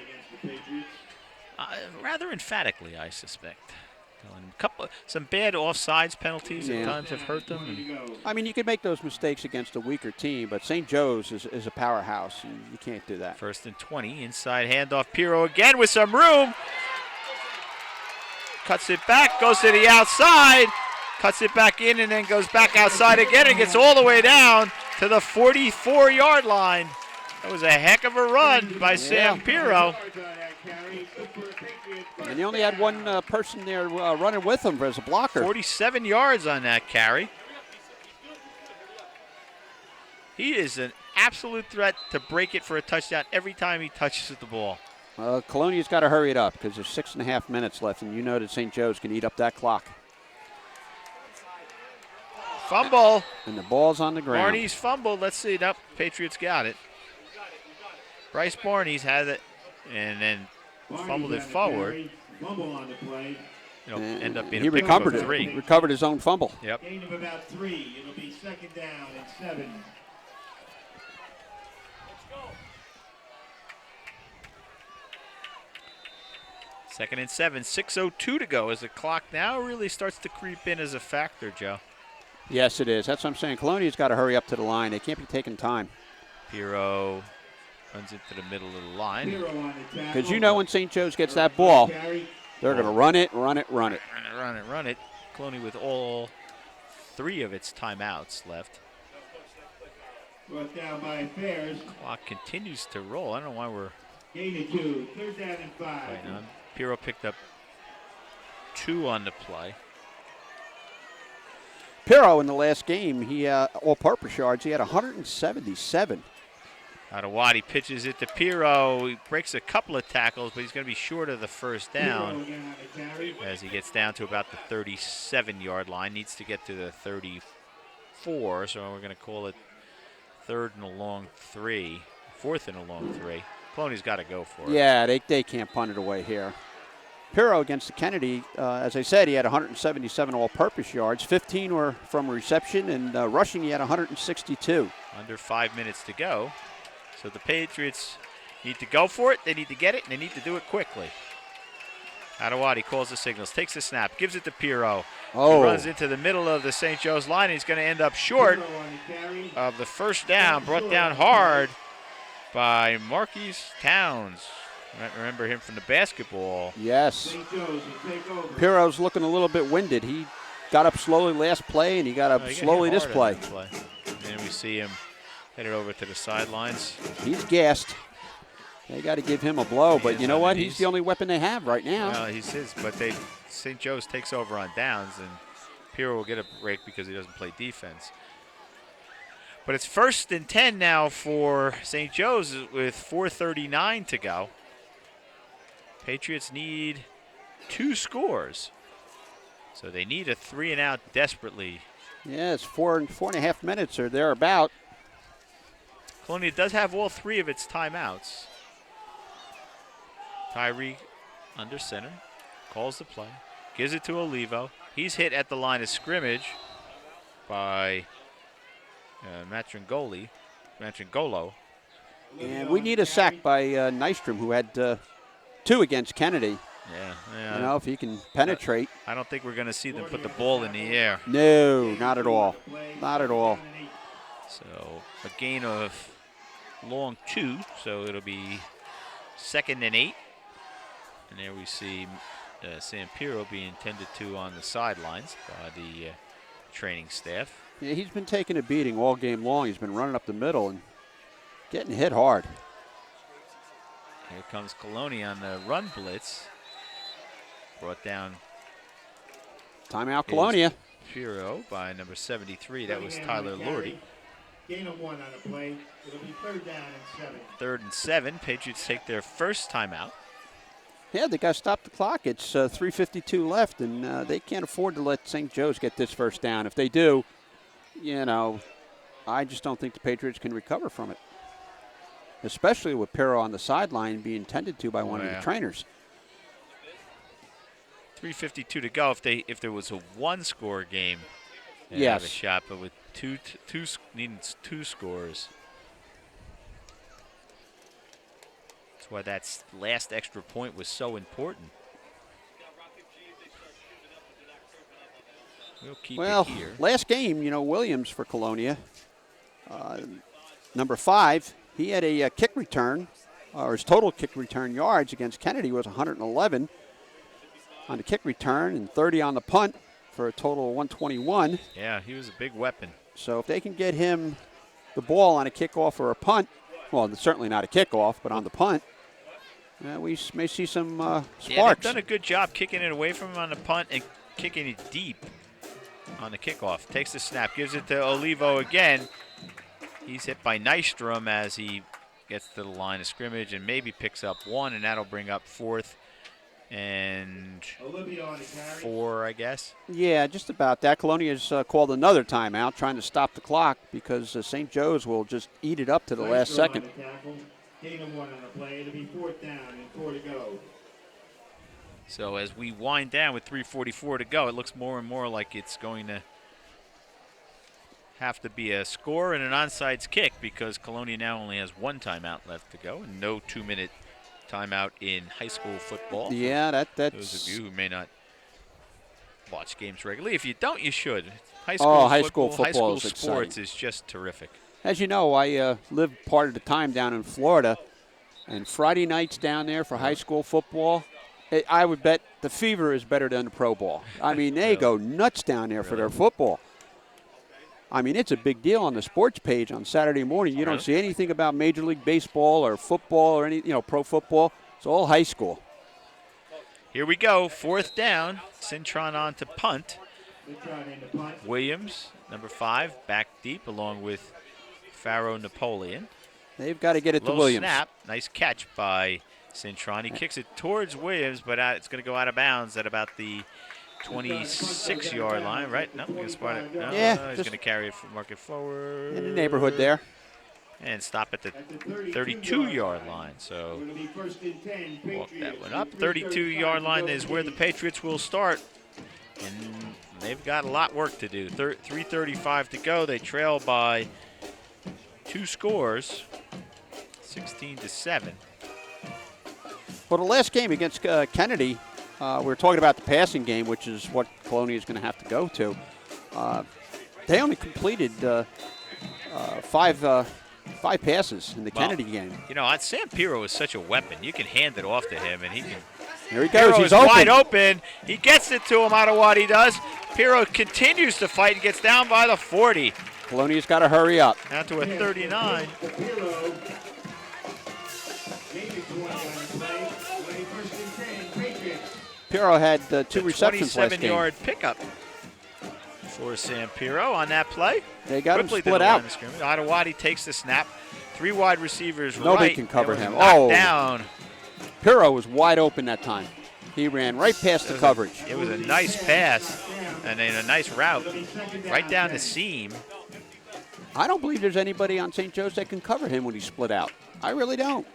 rather emphatically, I suspect. Some bad offsides penalties at times have hurt them. I mean, you can make those mistakes against a weaker team, but St. Joe's is a powerhouse, and you can't do that. 1st and 20, inside handoff. Piro again with some room. Cuts it back, goes to the outside, cuts it back in, and then goes back outside again and gets all the way down to the 44-yard line. That was a heck of a run by Sam Piro. And he only had one person there running with him as a blocker. 47 yards on that carry. He is an absolute threat to break it for a touchdown every time he touches the ball. Colonia's got to hurry it up because there's 6.5 minutes left, and you know that St. Joe's can eat up that clock. Fumble. And the ball's on the ground. Barney's fumbled. Let's see. Nope, Patriots got it. Bryce Barney's had it and then fumbled it forward. Fumble on the play. It'll end up being he a pick recovered of it. 3. He recovered his own fumble. Yep. Gain of about 3. It'll be 2nd down and 7. Second and 7, 6:02 to go as the clock now really starts to creep in as a factor, Joe. Yes, it is. That's what I'm saying. Colonia's got to hurry up to the line. They can't be taking time. Piro runs into the middle of the line. Because you know when St. Joe's gets that ball, they're going to run it. Run it. Colonia with all 3 of its timeouts left. Brought down by Affairs. Clock continues to roll. I don't know why we're Gain of 2, 3rd down and 5. Right now, Pirro picked up 2 on the play. Pirro in the last game, he all-purpose yards, he had 177. Adewati pitches it to Pirro. He breaks a couple of tackles, but he's going to be short of the first down as he gets down to about the 37-yard line. Needs to get to the 34, so we're going to call it 3rd and a long 3, 4th and a long 3. Colonia's got to go for it. Yeah, they can't punt it away here. Pirro against the Kennedy, as I said, he had 177 all-purpose yards. 15 were from reception, and rushing he had 162. Under 5 minutes to go. So the Patriots need to go for it, they need to get it, and they need to do it quickly. Adewati calls the signals, takes the snap, gives it to Pirro. Oh. He runs into the middle of the St. Joe's line. He's going to end up short of the first down, brought down hard by Marquise Towns. Remember him from the basketball. Yes. Pirro's looking a little bit winded. He got up slowly last play, and he got up slowly this play. And we see him headed over to the sidelines. He's gassed. They got to give him a blow, but you know what? He's the only weapon they have right now. Well, he's his, but St. Joe's takes over on downs, and Pirro will get a break because he doesn't play defense. But it's 1st and 10 now for St. Joe's with 4:39 to go. Patriots need 2 scores, so they need a 3-and-out desperately. Yeah, it's 4.5 minutes or thereabout. Colonia does have all 3 of its timeouts. Tyree under center, calls the play, gives it to Olivo. He's hit at the line of scrimmage by Matrangolo. And we need a sack by Nystrom, who had 2 against Kennedy. Yeah. You know, if he can penetrate. I don't think we're going to see them put the ball in the air. No, not at all. Not at all. So a gain of long 2, so it'll be 2nd and 8. And there we see Sam Pirro being tended to on the sidelines by the training staff. Yeah, he's been taking a beating all game long. He's been running up the middle and getting hit hard. Here comes Colonia on the run blitz. Brought down. Timeout Colonia. Pirro by number 73. That was Tyler Lordy. Gain of 1 on the play. It'll be 3rd down and 7. 3rd and 7. Patriots take their first timeout. Yeah, they got to stop the clock. It's 3:52 left, and they can't afford to let St. Joe's get this first down. If they do, you know, I just don't think the Patriots can recover from it, especially with Pirro on the sideline being tended to by one of the trainers. 3:52 to go. If there was a 1-score game, they'd have a shot. But with needing 2 scores, that's why that last extra point was so important. We'll keep it here. Last game, you know, Williams for Colonia, number 5, he had a kick return, or his total kick return yards against Kennedy was 111 on the kick return and 30 on the punt for a total of 121. Yeah, he was a big weapon. So if they can get him the ball on a kickoff or a punt, well, certainly not a kickoff, but on the punt, we may see some sparks. Yeah, they've done a good job kicking it away from him on the punt and kicking it deep on the kickoff. Takes the snap, gives it to Olivo again. He's hit by Nystrom as he gets to the line of scrimmage and maybe picks up 1, and that'll bring up 4th and 4, I guess. Yeah, just about that. Colonia's called another timeout, trying to stop the clock because St. Joe's will just eat it up to the last second. Gain of 1 on the play. It'll be 4th down and 4 to go. So as we wind down with 3:44 to go, it looks more and more like it's going to have to be a score and an onside kick because Colonia now only has 1 timeout left to go and no 2-minute timeout in high school football. Yeah, that's those of you who may not watch games regularly. If you don't, you should. High school football is sports exciting. is just terrific. As you know, I live part of the time down in Florida, and Friday nights down there for high school football, I would bet the Fever is better than the Pro Bowl. I mean, they go nuts down there for their football. I mean, it's a big deal on the sports page on Saturday morning. You don't see anything about Major League Baseball or football or any, pro football. It's all high school. Here we go, 4th down. Cintron on to punt. Williams, number 5, back deep along with Pharaoh Napoleon. They've got to get it to Low Williams. Snap, nice catch by Cintron. He kicks it towards Williams, but it's going to go out of bounds at about the 26-yard line, right? No, he's going to carry it, mark it forward. In the neighborhood there. And stop at the 32-yard line. So walk that one up. 32-yard line is where the Patriots will start. And they've got a lot of work to do. 3:35 to go. They trail by 2 scores, 16-7. Well, the last game against Kennedy, we were talking about the passing game, which is what Colonia is going to have to go to. They only completed 5 passes in the Kennedy game. Sam Pirro is such a weapon. You can hand it off to him, and he can. Here he goes. He's open. Wide open. He gets it to him out of what he does. Pirro continues to fight and gets down by the 40. Colonia's got to hurry up. Out to a 39. Pirro had 2 receptions last game. 27-yard pickup for Sam Pirro on that play. They got him Quickly split out. Adewati takes the snap. 3 wide receivers Nobody right. can cover him. Down. Pirro was wide open that time. He ran right past the coverage. It was a nice pass and then a nice route right down the seam. I don't believe there's anybody on St. Joe's that can cover him when he's split out. I really don't.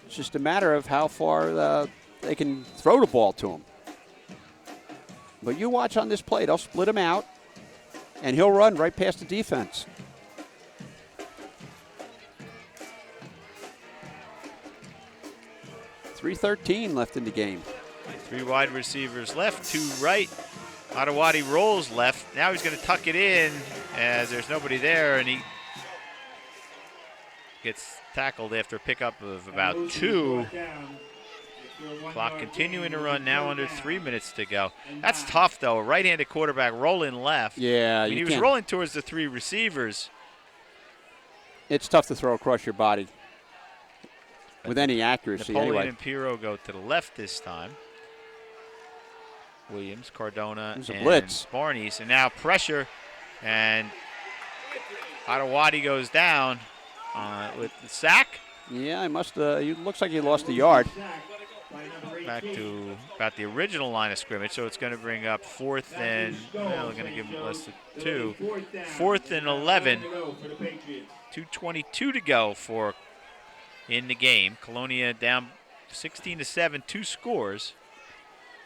It's just a matter of how far they can throw the ball to him. But you watch on this play, they'll split him out, and he'll run right past the defense. .313 left in the game. 3 wide receivers left, 2 right. Adewati rolls left. Now he's going to tuck it in as there's nobody there, and he gets tackled after a pickup of about 2. Clock continuing to run now under 3 minutes to go. That's tough, though. A right-handed quarterback rolling left. Yeah, he was rolling towards the 3 receivers. It's tough to throw across your body with any accuracy. Napoleon and Pirro go to the left this time. Williams, Cardona, and blitz. Barnes, and now pressure, and Adewati goes down with the sack. Yeah, he must. He looks like he lost a yard. Back to about the original line of scrimmage, so it's going to bring up 4th and we're going to give him less than 2. 4th and 11. 2:22 to go for in the game. Colonia down 16-7, 2 scores.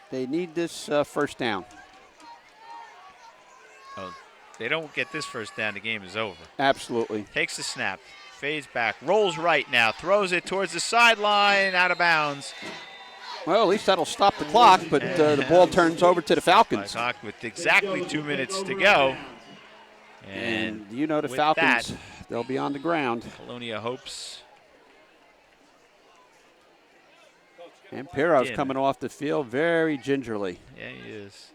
They need this first down. Oh, they don't get this first down, the game is over. Absolutely. Takes the snap, fades back, rolls right now, throws it towards the sideline, out of bounds. Well, at least that'll stop the clock, but the ball turns over to the Falcons. With exactly 2 minutes to go. And you know the Falcons, they'll be on the ground. Colonia hopes. And Pirro's coming off the field very gingerly. Yeah, he is.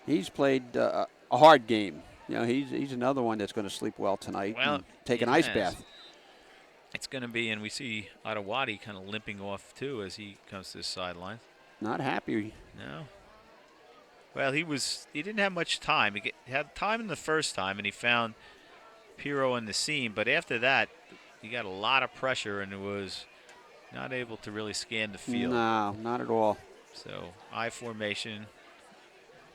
He's played a hard game. He's another one that's going to sleep well tonight and take an ice bath. It's going to be, and we see Adewati kind of limping off too as he comes to the sideline. Not happy. No. Well, he didn't have much time. He had time in the first time, and he found Pirro in the seam. But after that, he got a lot of pressure and was not able to really scan the field. No, not at all. So, I formation.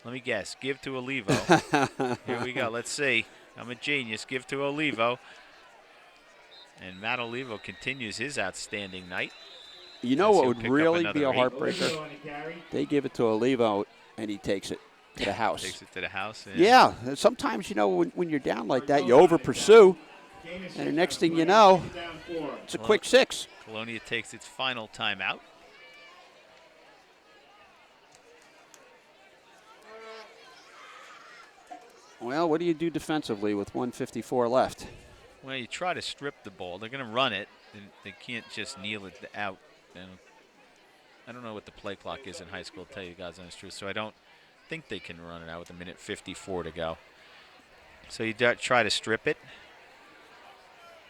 Let me guess. Give to Olivo. Here we go. Let's see. I'm a genius. Give to Olivo. And Matt Olivo continues his outstanding night. You know what would really be a heartbreaker? They give it to Olivo, and he takes it to the house. Takes it to the house. Yeah. Sometimes, when you're down like that, you over-pursue, and the next thing you know, it's a quick 6. Colonia takes its final timeout. Well, what do you do defensively with 1:54 left? Well, you try to strip the ball. They're going to run it. They can't just kneel it out. And I don't know what the play clock is in high school, to tell you guys the honest truth, so I don't think they can run it out with 1:54 to go. So you try to strip it.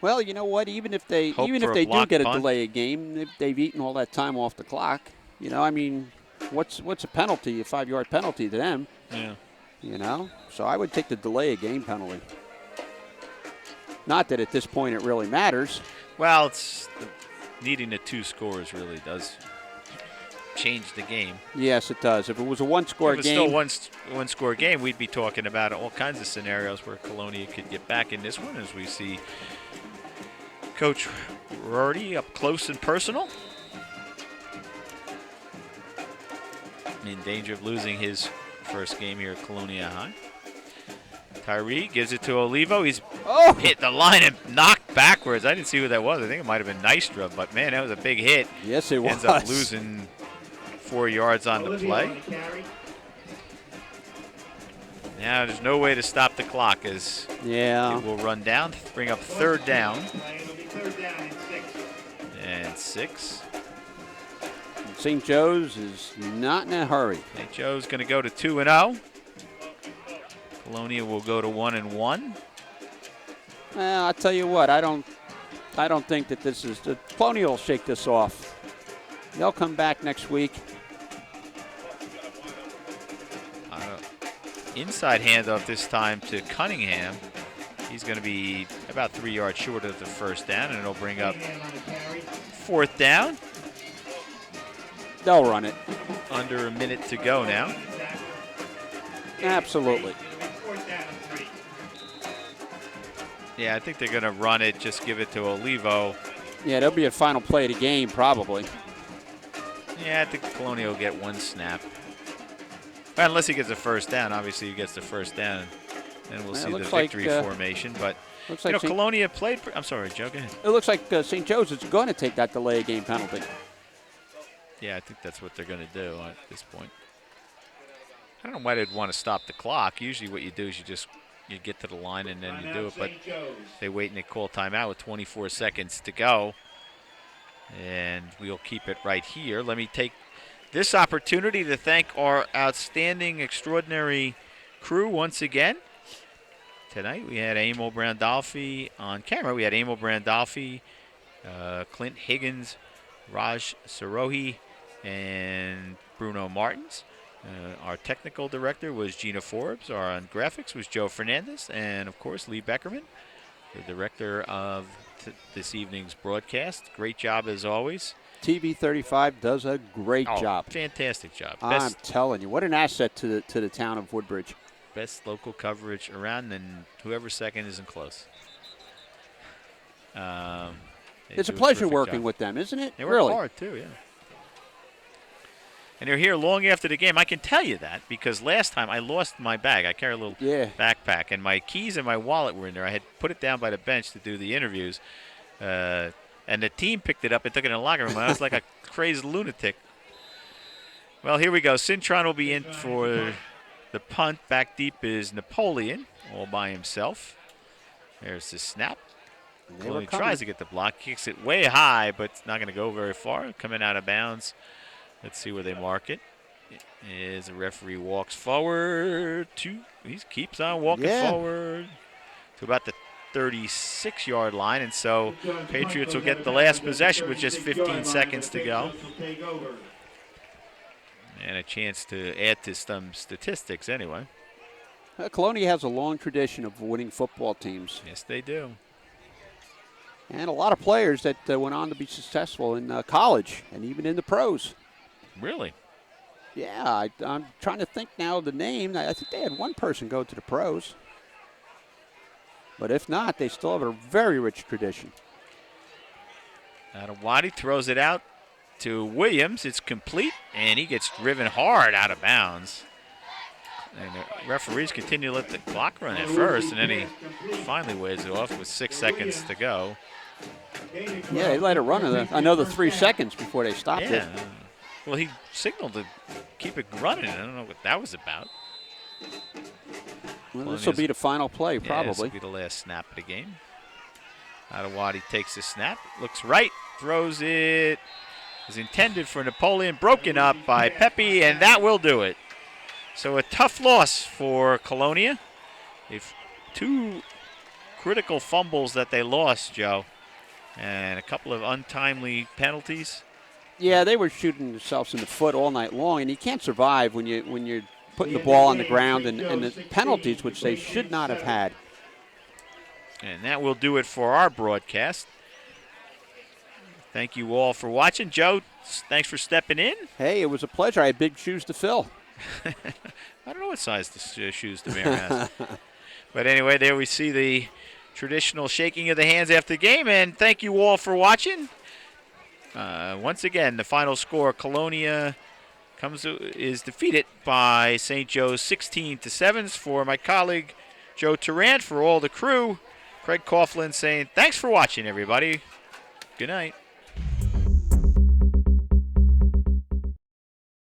Well, you know what? Even if they Hope for a do block get a punt. delay of game, they've eaten all that time off the clock. You know, I mean, what's a penalty? A 5-yard penalty to them. Yeah. You know, so I would take the delay of game penalty. Not that at this point it really matters. Well, it's needing the 2 scores really does change the game. Yes, it does. If it was a one-score If it's game, still one-score game, we'd be talking about all kinds of scenarios where Colonia could get back in this one, as we see Coach Rorty up close and personal. In danger of losing his first game here at Colonia High. Tyree gives it to Olivo. He's hit the line and knocked backwards. I didn't see who that was. I think it might have been Nystra, but man, that was a big hit. Yes, it was. Ends up losing 4 yards on the play. Now there's no way to stop the clock as it will run down, bring up 3rd down. And 6. St. Joe's is not in a hurry. St. Joe's going to go to 2-0. Colonia will go to 1-1. Well, I'll tell you what, I don't think that this is the Colonia will shake this off. They'll come back next week. Inside handoff this time to Cunningham. He's going to be about 3 yards short of the first down, and it'll bring up 4th down. They'll run it. Under a minute to go now. Absolutely. Yeah, I think they're going to run it, just give it to Olivo. Yeah, there'll be a final play of the game, probably. Yeah, I think Colonia will get 1 snap. Well, unless he gets a first down. Obviously, he gets the first down, and we'll see the victory formation. But, looks you like know, Colonia played. I'm sorry, Joe, go ahead. It looks like St. Joe's is going to take that delay of game penalty. Yeah, I think that's what they're going to do at this point. I don't know why they'd want to stop the clock. Usually what you do is you get to the line and then you do it, but they wait and they call timeout with 24 seconds to go. And we'll keep it right here. Let me take this opportunity to thank our outstanding, extraordinary crew once again. Tonight we had Emil Brandolfi on camera. We had Emil Brandolfi, Clint Higgins, Raj Sarohi, and Bruno Martins. Our technical director was Gina Forbes. Our on graphics was Joe Fernandez. And, of course, Lee Beckerman, the director of this evening's broadcast. Great job, as always. TV 35 does a great job. Fantastic job. I'm telling you, what an asset to the town of Woodbridge. Best local coverage around, and whoever's second isn't close. It's a pleasure working with them, isn't it? They work really hard, too, yeah. And they're here long after the game. I can tell you that because last time I lost my bag. I carry a little backpack, and my keys and my wallet were in there. I had put it down by the bench to do the interviews, and the team picked it up and took it in the locker room. I was like a crazy lunatic. Well, here we go. Cintron will be in for the punt. Back deep is Napoleon all by himself. There's the snap. He tries to get the block, kicks it way high, but it's not going to go very far. Coming out of bounds. Let's see where they mark it. As the referee walks forward he keeps on walking forward to about the 36-yard line, and so Patriots will get the last possession with just 15 seconds to go. And a chance to add to some statistics anyway. Colonia has a long tradition of winning football teams. Yes, they do. And a lot of players that went on to be successful in college and even in the pros. Really? Yeah, I'm trying to think now of the name. I think they had one person go to the pros. But if not, they still have a very rich tradition. Adewadi throws it out to Williams. It's complete, and he gets driven hard out of bounds. And the referees continue to let the clock run at first, and then he finally waves it off with 6 seconds to go. Yeah, they let it run another 3 seconds before they stopped it. Well, he signaled to keep it running. I don't know what that was about. Well, this will be the final play, Yeah, probably. this will be the last snap of the game. Adewadi takes the snap, looks right, throws it. Is intended for Napoleon, broken up by Pepe, and that will do it. So a tough loss for Colonia. They've 2 critical fumbles that they lost, Joe, and a couple of untimely penalties. Yeah, they were shooting themselves in the foot all night long, and you can't survive when you're putting the ball on the ground and the penalties, which they should not have had. And that will do it for our broadcast. Thank you all for watching. Joe, thanks for stepping in. Hey, it was a pleasure. I had big shoes to fill. I don't know what size the shoes the mayor has. But anyway, there we see the traditional shaking of the hands after the game. And thank you all for watching. Once again, the final score, Colonia is defeated by St. Joe's 16-7. For my colleague Joe Tarrant, for all the crew, Craig Coughlin saying thanks for watching, everybody. Good night.